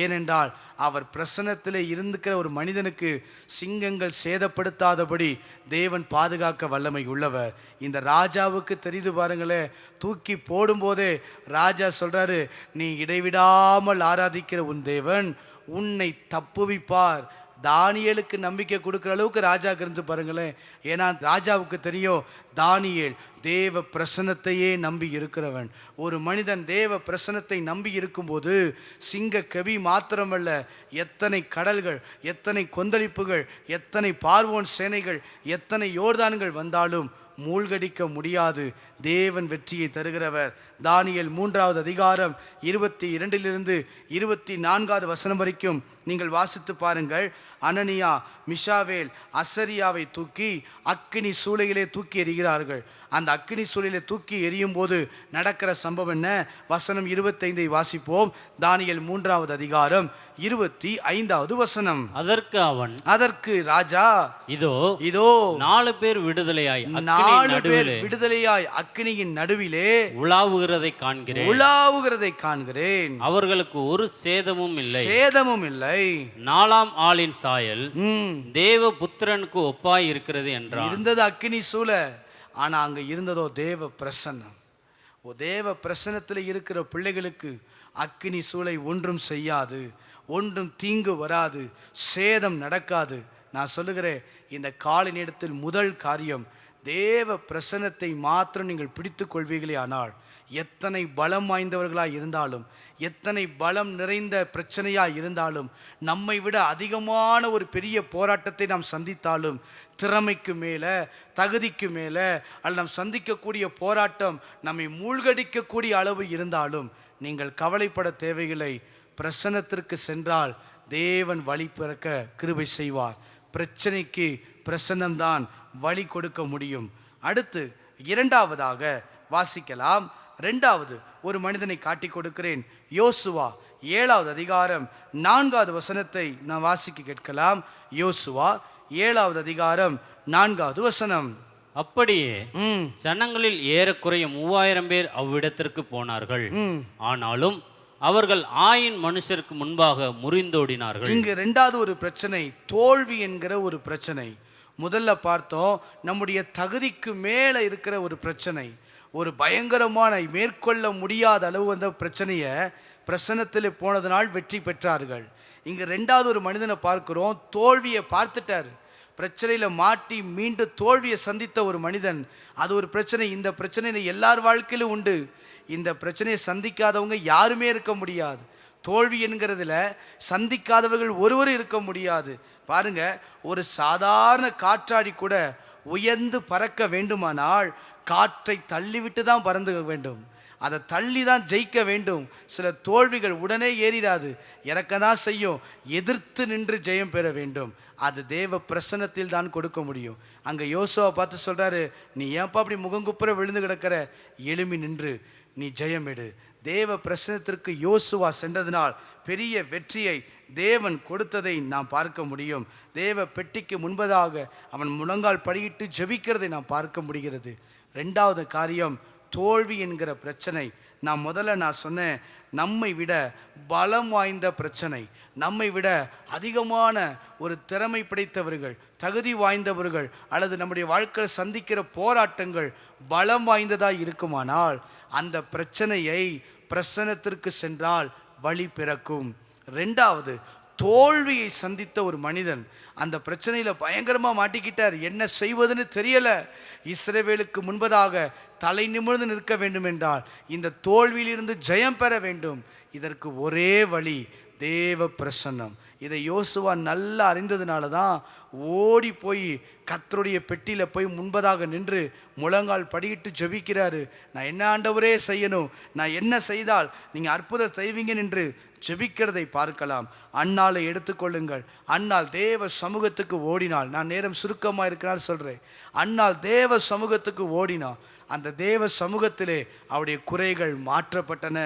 ஏனென்றால் அவர் பிரசன்னத்திலே இருந்துக்கிற ஒரு மனிதனுக்கு சிங்கங்கள் சேதப்படுத்தாதபடி தேவன் பாதுகாக்க வல்லமை உள்ளவர். இந்த ராஜாவுக்கு தெரிந்து பாருங்களே, தூக்கி போடும்போதே ராஜா சொல்றாரு, நீ இடைவிடாமல் ஆராதிக்கிற உன் தேவன் உன்னை தப்புவிப்பார். தானியேலுக்கு நம்பிக்கை கொடுக்குற அளவுக்கு ராஜாவுக்கு இருந்து பாருங்களேன். ஏன்னா ராஜாவுக்கு தெரியும், தானியேல் தேவ பிரசன்னத்தையே நம்பி இருக்கிறவன். ஒரு மனிதன் தேவ பிரசன்னத்தை நம்பி இருக்கும்போது சிங்க கவி மாத்திரமல்ல, எத்தனை கடல்கள், எத்தனை கொந்தளிப்புகள், எத்தனை பார்வோன் சேனைகள், எத்தனை யோர்தான்கள் வந்தாலும் மூழ்கடிக்க முடியாது. தேவன் வெற்றியை தருகிறவர். தானியேல் 3வது அதிகாரம் 22லிருந்து 24வது வசனம் வரைக்கும் நீங்கள் வாசித்து பாருங்கள். அனனியா, மிஷாவேல், அசரியாவை தூக்கி அக்கினி சூளையிலே தூக்கி எறிகிறார்கள். அந்த அக்கினி சூளையிலே தூக்கி எறியும் போது நடக்கிற சம்பவம் என்ன? வசனம் 25 வாசிப்போம். தானியேல் 3வது அதிகாரம் 25வது வசனம்.
அதற்கு
ராஜா, இதோ
4 பேர்
விடுதலையாய் அக்கினியின் நடுவிலே
உலாவுகிறதை
காண்கிறேன்.
அவர்களுக்கு ஒரு சேதமும் இல்லை.
4ஆம்
ஆளின் சாயல் தேவபுத்திரனுக்கு ஒப்பாய் இருக்கிறது என்றார்.
இருந்தது அக்கினி சூளை, ஆனா அங்க இருந்ததோ தேவ பிரசன்னம். தேவ பிரசன்னத்தில் இருக்கிற பிள்ளைகளுக்கு அக்கினி சூளை ஒன்றும் செய்யாது, ஒன்றும் தீங்கு வராது, சேதம் நடக்காது. நான் சொல்லுகிறேன், இந்த காலை நேரத்தில் முதல் காரியம், தேவ பிரசன்னத்தை மாத்திரம் நீங்கள் பிடித்து கொள்வீர்களே ஆனால், எத்தனை பலம் வாய்ந்தவர்களாக இருந்தாலும், எத்தனை பலம் நிறைந்த பிரச்சனையாக இருந்தாலும், நம்மை விட அதிகமான ஒரு பெரிய போராட்டத்தை நாம் சந்தித்தாலும், திறமைக்கு மேலே, தகுதிக்கு மேலே, அல்லது நாம் சந்திக்கக்கூடிய போராட்டம் நம்மை மூழ்கடிக்கக்கூடிய அளவு இருந்தாலும், நீங்கள் கவலைப்பட தேவையில்லை. பிரசன்னத்திற்கு சென்றால் தேவன் வழி பிறக்க கிருபை செய்வார். பிரச்சனைக்கு பிரசன்னம்தான் வழி கொடுக்க முடியும். அடுத்து இரண்டாவதாக வாசிக்கலாம். இரண்டாவது ஒரு மனிதனை காட்டி கொடுக்கிறேன். யோசுவா 7வது அதிகாரம் 4வது வசனத்தை நான் வாசிக்க கேட்கலாம். யோசுவா 7வது அதிகாரம் 4வது வசனம்.
அப்படியே ஜனங்களில் ஏறக்குறைய 3000 பேர் அவ்விடத்திற்கு போனார்கள். ஆனாலும் அவர்கள் ஆயின் மனுஷருக்கு முன்பாக முறிந்தோடினார்கள்.
இங்கு இரண்டாவது ஒரு பிரச்சனை, தோல்வி என்கிற ஒரு பிரச்சனை. முதல்ல பார்த்தோம், நம்முடைய தகுதிக்கு மேலே இருக்கிற ஒரு பிரச்சனை, ஒரு பயங்கரமான மேற்கொள்ள முடியாத அளவு வந்த பிரச்சனையை பிரசன்னத்தில் போனதனால் வெற்றி பெற்றார்கள். இங்கே ரெண்டாவது ஒரு மனிதனை பார்க்கிறோம், தோல்வியை பார்த்துட்டார். பிரச்சனையில் மாட்டி மீண்டும் தோல்வியை சந்தித்த ஒரு மனிதன். அது ஒரு பிரச்சனை. இந்த பிரச்சனை எல்லார் வாழ்க்கையிலும் உண்டு. இந்த பிரச்சனையை சந்திக்காதவங்க யாருமே இருக்க முடியாது. தோல்வி என்கிறதுல சந்திக்காதவர்கள் ஒருவரும் இருக்க முடியாது. பாருங்க, ஒரு சாதாரண காற்றாடி கூட உயர்ந்து பறக்க வேண்டுமானால் காற்றை தள்ளிவிட்டு தான் பறந்து வேண்டும். அதை தள்ளி தான் ஜெயிக்க வேண்டும். சில தோல்விகள் உடனே ஏறிடாது, இறக்க தான் செய்யும். எதிர்த்து நின்று ஜெயம் பெற வேண்டும். அது தேவ பிரசன்னத்தில் தான் கொடுக்க முடியும். அங்கே யோசுவா பார்த்து சொல்கிறாரு, நீ ஏன்ப்பா அப்படி முகங்குப்புற விழுந்து கிடக்கிற, எழும்பி நின்று நீ ஜெயம் எடு. தேவ பிரசன்னத்திற்கு யோசுவா சென்றதினால் பெரிய வெற்றியை தேவன் கொடுத்ததை நாம் பார்க்க முடியும். தேவ பெட்டிக்கு முன்பதாக அவன் முழங்கால் படியிட்டு ஜெபிக்கிறதை நாம் பார்க்க முடிகிறது. ரெண்டாவது காரியம், தோல்வி என்கிற பிரச்சனை. நான் சொன்னேன், நம்மை விட பலம் வாய்ந்த பிரச்சனை, நம்மை விட அதிகமான ஒரு திறமை படைத்தவர்கள், தகுதி வாய்ந்தவர்கள், அல்லது நம்முடைய வாழ்க்கையில் சந்திக்கிற போராட்டங்கள் பலம் வாய்ந்ததாக இருக்குமானால் அந்த பிரச்சனையை பிரசன்னத்திற்கு சென்றால் வழி பிறக்கும். ரெண்டாவது, தோல்வியை சந்தித்த ஒரு மனிதன் அந்த பிரச்சனையில் பயங்கரமாக மாட்டிக்கிட்டார். என்ன செய்வதுன்னு தெரியலை. இஸ்ரவேலுக்கு முன்பதாக தலை நிமிர்ந்து நிற்க வேண்டும் என்றால், இந்த தோல்வியிலிருந்து ஜெயம் பெற வேண்டும். இதற்கு ஒரே வழி தேவ பிரசன்னம். இதை யோசுவா நல்லா அறிந்ததுனால தான் ஓடி போய் கர்த்தருடைய பெட்டியில் போய் முன்பதாக நின்று முழங்கால் படியிட்டு ஜெபிக்கிறாரு. நான் என்ன ஆண்டவரே செய்யணும், நான் என்ன செய்தால் நீங்கள் அற்புதம் செய்வீங்க என்று ஜெபிக்கிறதை பார்க்கலாம். அன்னாளை எடுத்துக்கொள்ளுங்கள். அன்னாள் தேவ சமூகத்துக்கு ஓடினாள். நான் நேரம் சுருக்கமாக இருக்கிறான்னு சொல்கிறேன். அன்னாள் தேவ சமூகத்துக்கு ஓடினாள். அந்த தேவ சமூகத்திலே அவருடைய குறைகள் மாற்றப்பட்டன.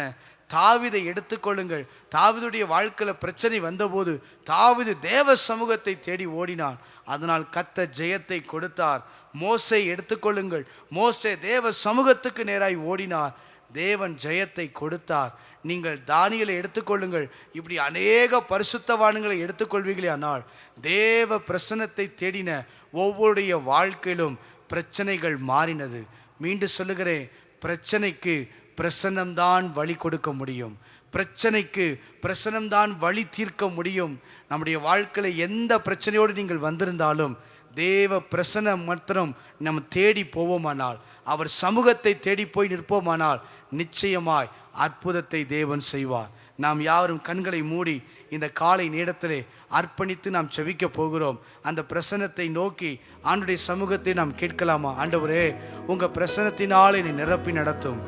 தாவீதை எடுத்துக்கொள்ளுங்கள். தாவீதுடைய வாழ்க்கையில் பிரச்சனை வந்தபோது தாவீது தேவ சமூகத்தை தேடி ஓடினான். அதனால் கர்த்தர் ஜெயத்தை கொடுத்தார். மோசே எடுத்துக்கொள்ளுங்கள். மோசே தேவ சமூகத்துக்கு நேராய் ஓடினார், தேவன் ஜெயத்தை கொடுத்தார். நீங்கள் தானியேலை எடுத்துக்கொள்ளுங்கள். இப்படி அநேக பரிசுத்தவான்களை எடுத்துக்கொள்வீர்களே ஆனால் தேவ பிரசன்னத்தை தேடின ஒவ்வொருடைய வாழ்க்கையிலும் பிரச்சனைகள் மாறினது. மீண்டும் சொல்லுகிறேன், பிரச்சனைக்கு பிரசன்னம்தான் வழி கொடுக்க முடியும். பிரச்சனைக்கு பிரசன்னம்தான் வழி தீர்க்க முடியும். நம்முடைய வாழ்க்கையில் எந்த பிரச்சனையோடு நீங்கள் வந்திருந்தாலும் தேவ பிரசன்னம் மாத்திரம் நம்ம தேடி போவோமானால், அவர் சமூகத்தை தேடி போய் நிற்போமானால் நிச்சயமாய் அற்புதத்தை தேவன் செய்வார். நாம் யாரும் கண்களை மூடி இந்த காலை நேரத்திலே அர்ப்பணித்து நாம் செபிக்க போகிறோம். அந்த பிரசன்னத்தை நோக்கி ஆண்டுடைய சமூகத்தை நாம் கேட்கலாமா? ஆண்டவரே, உங்கள் பிரசன்னத்தினால் என்னை நிரப்பி நடத்தும்.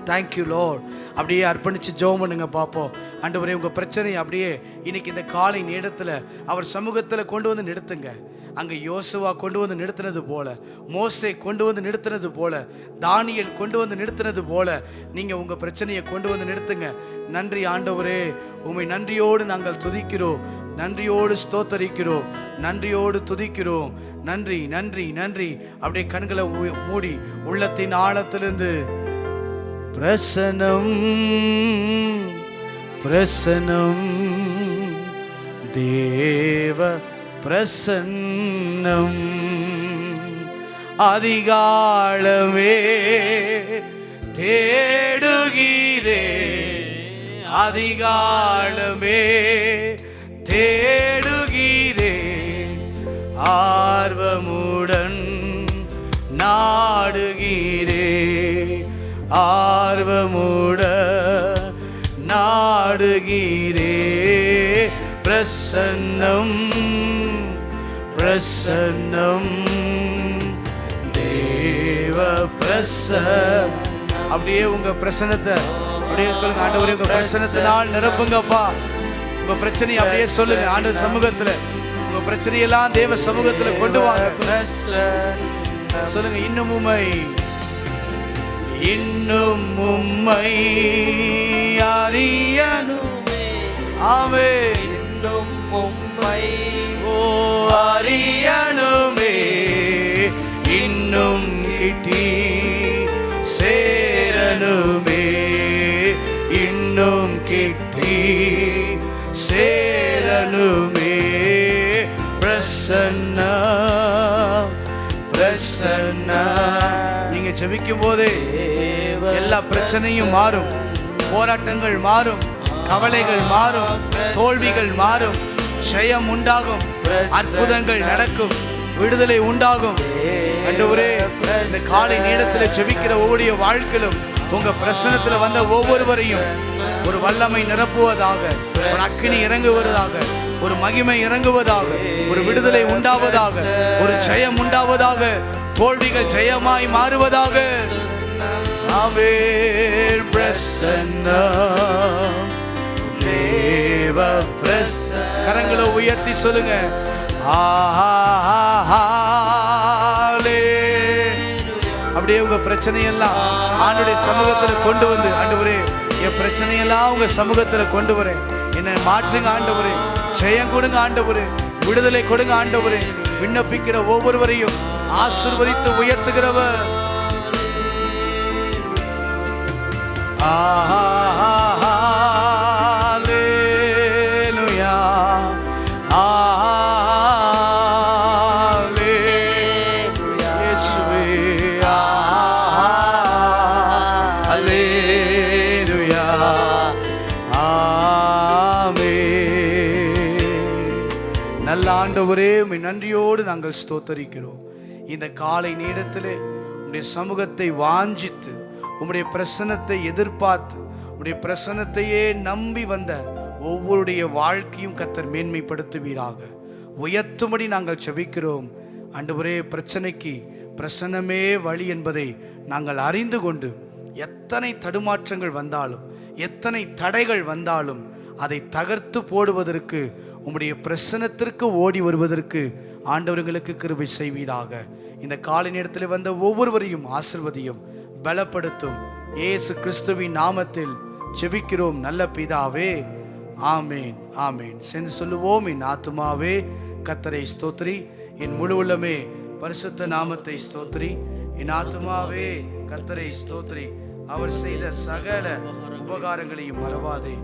Thank you Lord. அப்படியே அர்ப்பணித்து ஜெபம் பண்ணுங்க பார்ப்போம். ஆண்டவரே, உங்கள் பிரச்சனையை அப்படியே இன்னைக்கு இந்த காலை நேரத்தில் அவர் சமூகத்தில் கொண்டு வந்து நிறுத்துங்க. அங்கே யோசுவா கொண்டு வந்து நிறுத்தினது போல, மோசே கொண்டு வந்து நிறுத்தினது போல, தானியேல் கொண்டு வந்து நிறுத்தினது போல நீங்கள் உங்கள் பிரச்சனையை கொண்டு வந்து நிறுத்துங்க. நன்றி ஆண்டவரே, உம்மை நன்றியோடு நாங்கள் துதிக்கிறோம், நன்றியோடு ஸ்தோத்தரிக்கிறோம், நன்றியோடு துதிக்கிறோம். நன்றி நன்றி நன்றி. அப்படியே கண்களை மூடி உள்ளத்தின் ஆழத்திலிருந்து பிரசனம் பிரசனம் தேவ பிரசன்னம் அதிகாலமே தேடுகிறே
அதிகாலமே தேடுகிறேன், ஆர்வமுடன் நாடுகிறேன், ஆர்வமுடன் நாடுகிறேன். பிரசன்னம் பிரசன்னம் தேவ பிரசன்னம். அப்படியே உங்க பிரசன்னத்தை அப்படியே சொல்லுங்க, ஆண்டவரே உங்க பிரசன்னத்தினால் நிரப்புங்கப்பா. உங்க பிரச்சனையை அப்படியே சொல்லுங்க ஆண்டவர் சமூகத்துல. உங்க பிரச்சனையெல்லாம் தேவ சமூகத்துல கொண்டு வாங்க. சொல்லுங்க, இன்னும் உம்மை அறியணுமே. ஆமென். இன்னும் உம்மை அறியணுமே, இன்னும் கிட்டி சேரணுமே, இன்னும் கிட்டி சேரணுமே. பிரசன்னா பிரசன்னா. நீங்க ஜெபிக்கும் போதே எல்லா பிரச்சனையும் மாறும், போராட்டங்கள் மாறும், கவலைகள் மாறும், தோல்விகள் மாறும், ஜெயம் உண்டாகும், அற்புதங்கள் நடக்கும், விடுதலை உண்டாகும். ஆண்டவரே, இந்த காலை நேரத்தில் ஜெபிக்கிற ஒவ்வொரு வாழ்க்கையிலும் உங்க பிரசன்னத்துல வந்த ஒவ்வொருவரையும் ஒரு வல்லமை நிரப்புவதாக, ஒரு அக்கினி இறங்குவதாக, ஒரு மகிமை இறங்குவதாக, ஒரு விடுதலை உண்டாவதாக, ஒரு ஜெயம் உண்டாவதாக, தோல்விகள் ஜெயமாய் மாறுவதாக. ஆமென். பிரசன்னம் தேவ பிரசன்னம். கரங்களை உயர்த்தி சொல்லுங்க, அப்படியே உங்க பிரச்சனையெல்லாம் ஆண்டவருடைய சமூகத்துல கொண்டு வந்து, ஆண்டவரே என் பிரச்சனையெல்லாம் உங்க சமூகத்துல கொண்டு வரேன், என்னை மாற்றுங்க ஆண்டவரே, ஜெயம் கொடுங்க ஆண்டவரே, விடுதலை கொடுங்க ஆண்டவரே. விண்ணப்பிக்கிற ஒவ்வொருவரையும் ஆசீர்வதித்து உயர்த்துகிறவர். ஹல்லேலூயா, ஹல்லேலூயா இயேசுவே, ஹல்லேலூயா, ஆமென். நல்ல ஆண்டவரே, உம்மை நன்றியோடு நாங்கள் ஸ்தோத்தரிக்கிறோம். இந்த காலை நேரத்திலே உம்முடைய சமூகத்தை வாஞ்சித்து, உம்முடைய பிரசன்னத்தை எதிர்பார்த்து, உம்முடைய பிரசன்னத்தையே நம்பி வந்த ஒவ்வொருடைய வாழ்க்கையும் கர்த்தர் மேன்மைப்படுத்துவீராக. உயர்த்தும்படி நாங்கள் செபிக்கிறோம் ஆண்டவரே. பிரச்சனைக்கு பிரசன்னமே வழி என்பதை நாங்கள் அறிந்து கொண்டு, எத்தனை தடுமாற்றங்கள் வந்தாலும், எத்தனை தடைகள் வந்தாலும் அதை தகர்த்து போடுவதற்கு, உம்முடைய பிரசன்னத்திற்கு ஓடி வருவதற்கு ஆண்டவர்களுக்கு கிருபை செய்வீராக. இந்த காலை நேரத்தில் வந்த ஒவ்வொருவரையும் ஆசீர்வதியும், பலப்படுத்தும். இயேசு கிறிஸ்துவின் நாமத்தில் ஜெபிக்கிறோம் நல்ல பிதாவே, ஆமேன், ஆமேன். சென்று சொல்லுவோம், என் ஆத்துமாவே கர்த்தரை ஸ்தோத்திரி, என் முழு உள்ளமே பரிசுத்த நாமத்தை ஸ்தோத்திரி. என் ஆத்துமாவே கர்த்தரை ஸ்தோத்திரி, அவர் செய்த சகல உபகாரங்களையும் மறவாதே.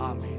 ஆமேன்.